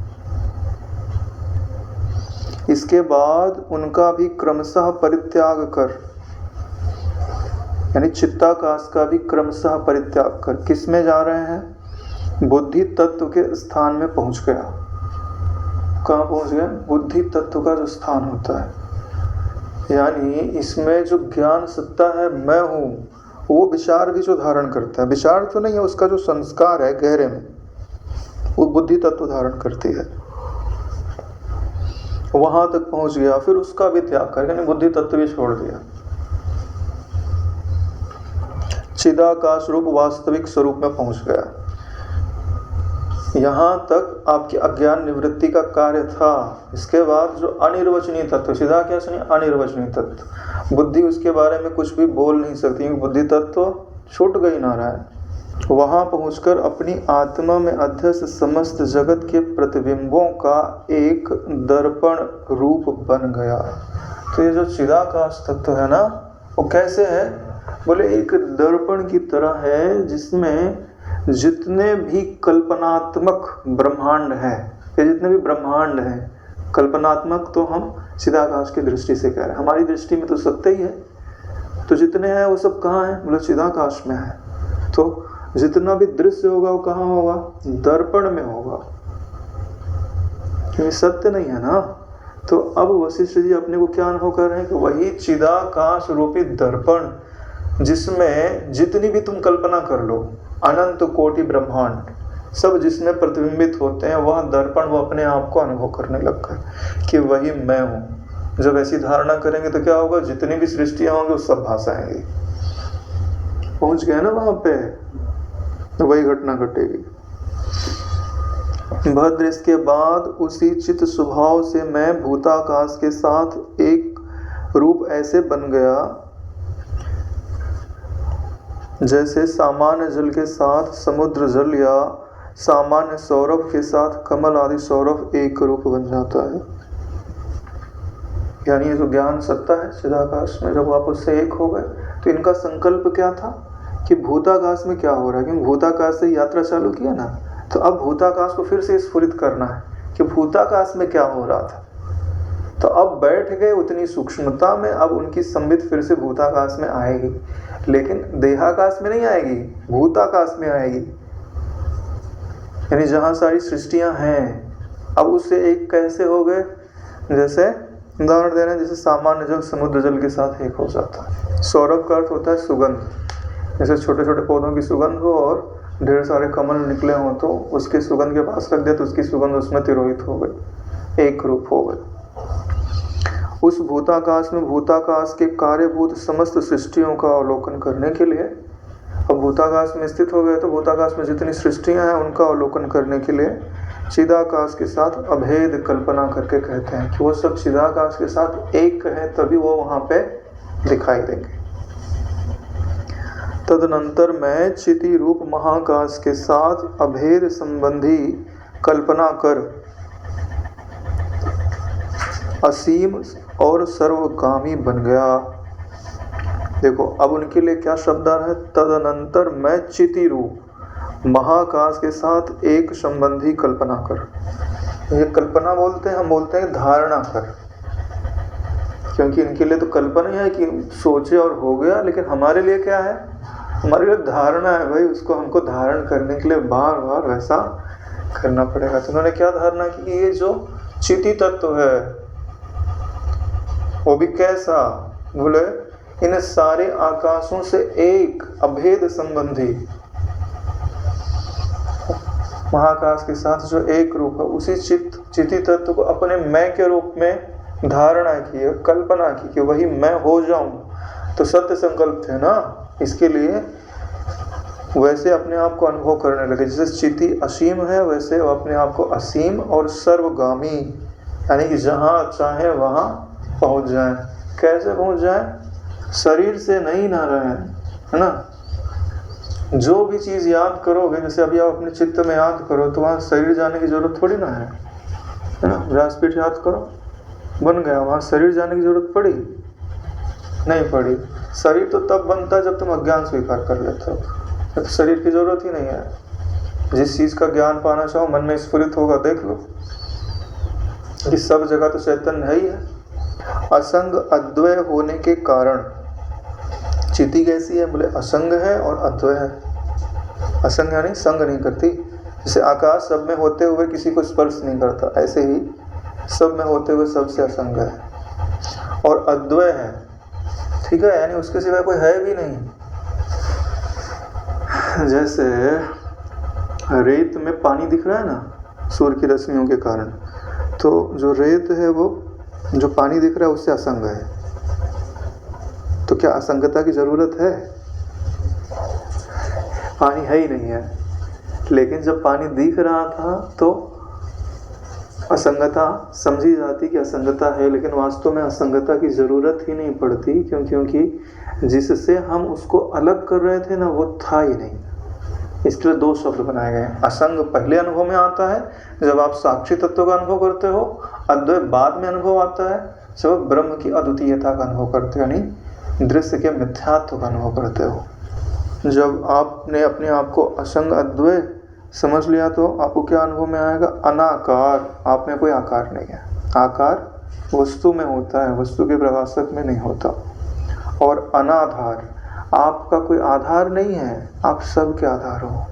इसके बाद उनका भी क्रमशः परित्याग कर, यानी चित्ताकाश का भी क्रमशः परित्याग कर, किस में जा रहे हैं? बुद्धि तत्व के स्थान में पहुंच गया। कहाँ पहुंच गया? बुद्धि तत्व का जो स्थान होता है, यानी इसमें जो ज्ञान सत्ता है, मैं हूँ, वो विचार भी जो धारण करता है, विचार तो नहीं है, उसका जो संस्कार है गहरे में, वो बुद्धि तत्व धारण करती है। वहां तक पहुंच गया, फिर उसका भी त्याग कर, यानी बुद्धि तत्व भी छोड़ दिया। चिदाकाश रूप वास्तविक स्वरूप में पहुंच गया। यहाँ तक आपकी अज्ञान निवृत्ति का कार्य था। इसके बाद जो अनिर्वचनीय तत्व, सीधा क्या सुनिए, अनिर्वचनीय तत्व, बुद्धि उसके बारे में कुछ भी बोल नहीं सकती, क्योंकि बुद्धि तत्व छूट गई नारायण। वहां पहुंचकर अपनी आत्मा में अध्यस्त समस्त जगत के प्रतिबिंबों का एक दर्पण रूप बन गया। तो ये जो चिदाकाश तत्व है ना, वो कैसे है? बोले एक दर्पण की तरह है, जिसमें जितने भी कल्पनात्मक ब्रह्मांड है, ये जितने भी ब्रह्मांड हैं, कल्पनात्मक तो हम चिदाकाश की दृष्टि से कह रहे हैं, हमारी दृष्टि में तो सत्य ही है। तो जितने हैं वो सब कहाँ हैं? बोले चिदाकाश में है। तो जितना भी दृश्य होगा वो कहाँ होगा? दर्पण में होगा, क्योंकि सत्य नहीं है ना। तो अब वशिष्ठ जी अपने को क्या अनुभव कर रहे हैं कि वही चिदाकाश रूपी दर्पण, जिसमें जितनी भी तुम कल्पना कर लो, अनंत कोटि ब्रह्मांड सब जिसमें प्रतिबिंबित होते हैं, वह दर्पण वो अपने आप को अनुभव करने लग गए कि वही मैं हूँ। जब ऐसी धारणा करेंगे तो क्या होगा? जितनी भी सृष्टियाँ होंगी वो सब भाषाएंगी। पहुँच गए ना वहाँ पे, तो वही घटना घटेगी। भद्र इसके बाद उसी चित्त स्वभाव से मैं भूताकाश के साथ एक रूप ऐसे बन गया जैसे सामान्य जल के साथ समुद्र जल या सामान्य सौरभ के साथ कमल आदि सौरभ एक रूप बन जाता है। यानी ये जो ज्ञान सत्ता है चिदाकाश में, जब आप उससे एक हो गए, तो इनका संकल्प क्या था कि भूताकाश में क्या हो रहा है, क्योंकि भूताकाश से यात्रा चालू किया ना, तो अब भूताकाश को फिर से स्फुरित करना है कि भूताकाश में क्या हो रहा था। तो अब बैठ गए उतनी सूक्ष्मता में, अब उनकी संबित फिर से भूताकाश में आएगी, लेकिन देहाकाश में नहीं आएगी, भूताकाश में आएगी। यानी जहाँ सारी सृष्टियाँ हैं, अब उससे एक कैसे हो गए? जैसे उदाहरण दे रहे हैं, जैसे सामान्य जल समुद्र जल के साथ एक हो जाता है। सौरभ का अर्थ होता है सुगंध, जैसे छोटे छोटे पौधों की सुगंध हो और ढेर सारे कमल निकले हों, तो उसकी सुगंध के पास रख दिया तो उसकी सुगंध उसमें तिरोहित हो गई, एक रूप हो गई। उस भूताकाश में भूताकाश के कार्यभूत समस्त सृष्टियों का अवलोकन करने के लिए, अब भूताकाश में स्थित हो गए तो भूताकाश में जितनी सृष्टियां हैं उनका अवलोकन करने के लिए चिदाकाश के साथ अभेद कल्पना करके कहते हैं कि वो सब चिदाकाश के साथ एक है, तभी वो वहाँ पे दिखाई देंगे। तदनंतर मैं चिति रूप महाकाश के साथ अभेद संबंधी कल्पना कर असीम और सर्वगामी बन गया। देखो अब उनके लिए क्या शब्द आ रहा है, तदनंतर मैं चिति रूप महाकाश के साथ एक संबंधी कल्पना कर। ये कल्पना बोलते हैं, हम बोलते हैं धारणा कर, क्योंकि इनके लिए तो कल्पना ही है कि सोचे और हो गया, लेकिन हमारे लिए क्या है, हमारे लिए धारणा है भाई, उसको हमको धारण करने के लिए बार बार वैसा करना पड़ेगा। तो उन्होंने क्या धारणा की कि ये जो चिति तत्व है वो भी कैसा, बोले इन सारे आकाशों से एक अभेद संबंधी महाकाश के साथ जो एक रूप है, उसी चिति तत्व को अपने मैं के रूप में धारणा की है, कल्पना की कि वही मैं हो जाऊं। तो सत्य संकल्प थे ना, इसके लिए वैसे अपने आप को अनुभव करने लगे। जैसे चिति असीम है वैसे वो अपने आप को असीम और सर्वगामी, यानी कि जहाँ चाहे वहाँ पहुँच जाए। कैसे पहुँच जाए, शरीर से नहीं ना रहे, है ना। जो भी चीज़ याद करोगे, जैसे अभी आप अपने चित्त में याद करो तो वहाँ शरीर जाने की जरूरत थोड़ी ना है ना। व्यासपीठ याद करो, बन गया, वहाँ शरीर जाने की जरूरत पड़ी नहीं पड़ी। शरीर तो तब बनता है जब तुम अज्ञान स्वीकार कर लेते हो, तो शरीर की जरूरत ही नहीं है। जिस चीज़ का ज्ञान पाना चाहो मन में स्फुरित होगा, देख लो कि सब जगह तो चैतन्य है ही है। असंग अद्वय होने के कारण चिति कैसी है, बोले असंग है और अद्वय है। असंग यानी संग नहीं करती, जैसे आकाश सब में होते हुए किसी को स्पर्श नहीं करता, ऐसे ही सब में होते हुए सबसे असंग है। और अद्वय है, ठीक है, यानी उसके सिवा कोई है भी नहीं। जैसे रेत में पानी दिख रहा है ना सूर्य की रश्मियों के कारण, तो जो रेत है वो जो पानी दिख रहा है उससे असंग है। तो क्या असंगता की जरूरत है, पानी है ही नहीं है। लेकिन जब पानी दिख रहा था तो असंगता समझी जाती कि असंगता है, लेकिन वास्तव में असंगता की ज़रूरत ही नहीं पड़ती, क्योंकि जिससे हम उसको अलग कर रहे थे ना वो था ही नहीं। इसके लिए दो शब्द बनाए गए। असंग पहले अनुभव में आता है जब आप साक्षी तत्व का अनुभव करते हो, अद्वय बाद में अनुभव आता है जब ब्रह्म की अद्वितीयता का अनुभव करते हो, यानी दृश्य के मिथ्यात्व का अनुभव करते हो। जब आपने अपने आप को असंग अद्वय समझ लिया तो आपको क्या अनुभव में आएगा, अनाकार, आप में कोई आकार नहीं है। आकार वस्तु में होता है, वस्तु के प्रकाशक में नहीं होता। और अनाधार, आपका कोई आधार नहीं है, आप सब के आधार हो।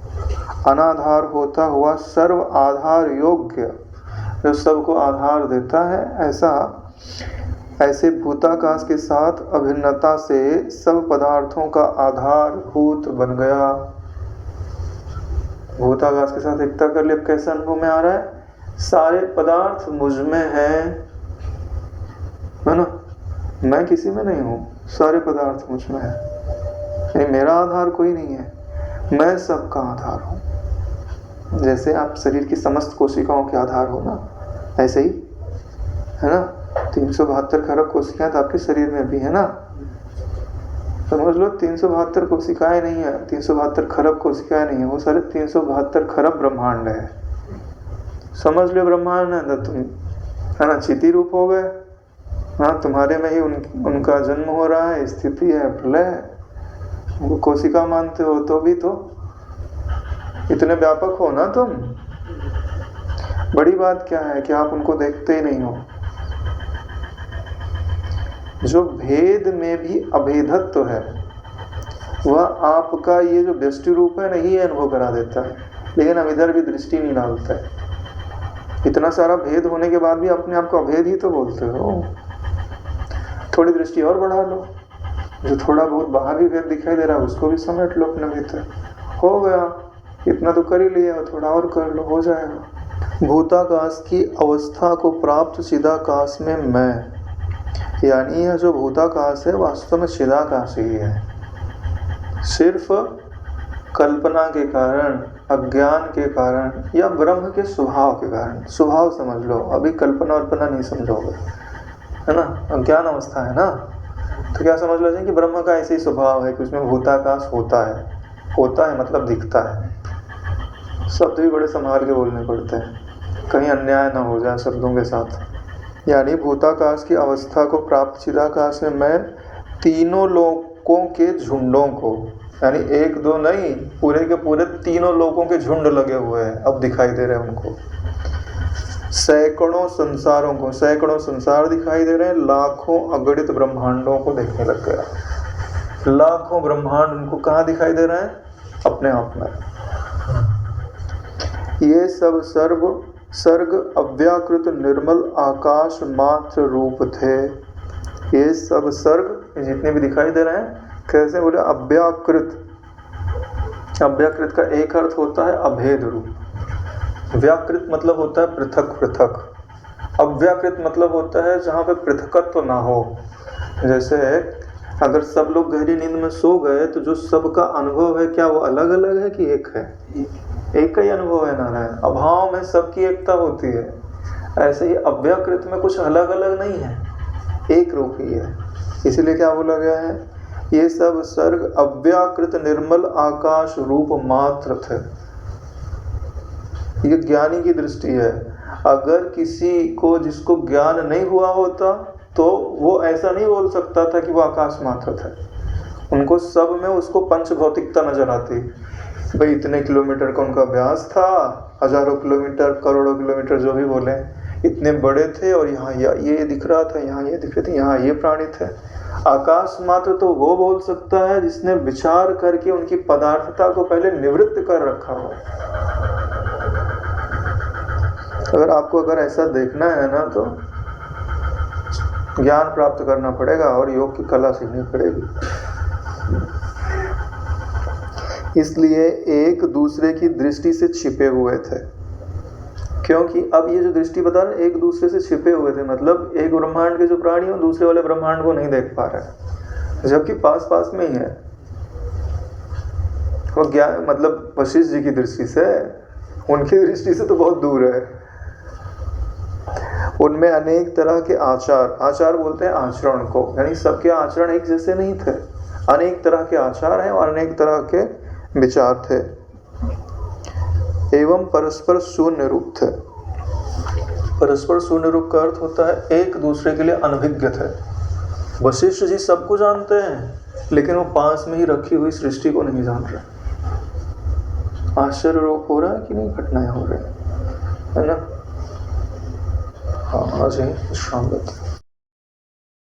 अनाधार होता हुआ सर्व आधार योग्य, जो सबको आधार देता है, ऐसे भूताकाश के साथ अभिन्नता से सब पदार्थों का आधारभूत बन गया। भूताकाश के साथ एकता कर लिए। अब कैसा अनुभव में आ रहा है, सारे पदार्थ मुझ में है ना, मैं किसी में नहीं हूँ, सारे पदार्थ मुझ में है, यानी मेरा आधार कोई नहीं है, मैं सबका आधार हूँ। जैसे आप शरीर की समस्त कोशिकाओं के आधार हो ना, ऐसे ही है ना। 372 खरब कोशिकाएं तो आपके शरीर में भी है ना, समझ लो 372 कोशिकाएं नहीं है, 372 खरब कोशिकाएं नहीं है, वो सारे 372 खरब ब्रह्मांड है। समझ लो ब्रह्मांड है, तो तुम है ना चिति रूप हो गए। हाँ, तुम्हारे में ही उनका जन्म हो रहा है, स्थिति है, प्रलय है, उनको कोशिका मानते हो तो भी तो इतने व्यापक हो ना तुम। बड़ी बात क्या है कि आप उनको देखते ही नहीं हो। जो भेद में भी अभेदत्व है वह आपका ये जो व्यष्टि रूप है नहीं अनुभव करा देता है, लेकिन हम इधर भी दृष्टि नहीं डालते है। इतना सारा भेद होने के बाद भी अपने आप को अभेद ही तो बोलते हो। थोड़ी दृष्टि और बढ़ा लो, जो थोड़ा बहुत बाहर भी भेद दिखाई दे रहा है उसको भी समेट लो अपने भीतर, हो गया, इतना तो कर ही लिया, थोड़ा और कर लो, हो जाएगा। भूताकाश की अवस्था को प्राप्त चिदाकाश में मैं, यानी यह जो भूताकाश है वास्तव में चिदाकाश ही है। सिर्फ कल्पना के कारण, अज्ञान के कारण या ब्रह्म के स्वभाव के कारण, स्वभाव समझ लो, अभी कल्पना वल्पना नहीं समझोगे, है ना, अज्ञान अवस्था है ना, तो क्या समझ लो कि ब्रह्म का ऐसे ही स्वभाव है कि उसमें भूताकाश होता है मतलब दिखता है। शब्द भी बड़े संभाल के बोलने पड़ते हैं, कहीं अन्याय ना हो जाए शब्दों के साथ। यानी भूताकाश की अवस्था को प्राप्त चिदाकाश में मैं तीनों लोकों के झुंडों को, यानी एक दो नहीं, पूरे के पूरे तीनों लोगों के झुंड लगे हुए हैं, अब दिखाई दे रहे हैं उनको। सैकड़ों संसारों को, सैकड़ों संसार दिखाई दे रहे हैं, लाखों अगणित ब्रह्मांडों को देखने लग गया। लाखों ब्रह्मांड उनको कहाँ दिखाई दे रहे हैं? अपने आप में। ये सब सर्ग अव्याकृत निर्मल आकाश मात्र रूप थे। ये सब सर्ग जितने भी दिखाई दे रहे हैं, कैसे बोले? अव्याकृत। अव्याकृत का एक अर्थ होता है अभेद रूप, व्याकृत मतलब होता है पृथक पृथक, अव्याकृत मतलब होता है जहाँ पे पृथकत्व तो ना हो। जैसे अगर सब लोग गहरी नींद में सो गए तो जो सबका अनुभव है क्या वो अलग अलग है कि एक है? एक का ही अनुभव है नारायण। अभाव में सबकी एकता होती है, ऐसे ही अव्याकृत में कुछ अलग अलग नहीं है, एक रूप ही है। इसीलिए क्या बोला गया है? ये सब सर्ग अव्याकृत निर्मल आकाश रूप मात्र थे। ये ज्ञानी की दृष्टि है। अगर किसी को जिसको ज्ञान नहीं हुआ होता तो वो ऐसा नहीं बोल सकता था कि वो आकाश मात्र थे। उनको सब में उसको पंच भौतिकता नजर आती। भाई इतने किलोमीटर का उनका व्यास था, हजारों किलोमीटर, करोड़ों किलोमीटर जो भी बोले, इतने बड़े थे और यहाँ ये दिख रहा था, यहाँ ये दिख रहे थे, यहाँ ये प्राणी थे। आकाश मात्र तो वो बोल सकता है जिसने विचार करके उनकी पदार्थता को पहले निवृत्त कर रखा हो। अगर आपको ऐसा देखना है ना तो ज्ञान प्राप्त करना पड़ेगा और योग की कला सीखनी पड़ेगी। इसलिए एक दूसरे की दृष्टि से छिपे हुए थे, क्योंकि अब ये जो दृष्टि बता रहे एक दूसरे से छिपे हुए थे, मतलब एक ब्रह्मांड के जो प्राणी हो दूसरे वाले ब्रह्मांड को नहीं देख पा रहे, जबकि पास पास में ही है। वो ज्ञान मतलब वशिष्ठ जी की दृष्टि से, उनकी दृष्टि से तो बहुत दूर है। उनमें अनेक तरह के आचार बोलते हैं आचरण को, यानी सबके आचरण एक जैसे नहीं थे। अनेक तरह के आचार हैं और अनेक तरह के विचार थे, एवं परस्पर शून्य रूप थे। परस्पर शून्य रूप का अर्थ होता है एक दूसरे के लिए अनभिज्ञ थे। वशिष्ठ जी सबको जानते हैं लेकिन वो पास में ही रखी हुई सृष्टि को नहीं जान रहे। आश्चर्य रूप हो रहा है कि नहीं? घटनाएं हो रही है ना? हाँ, आज ही शाम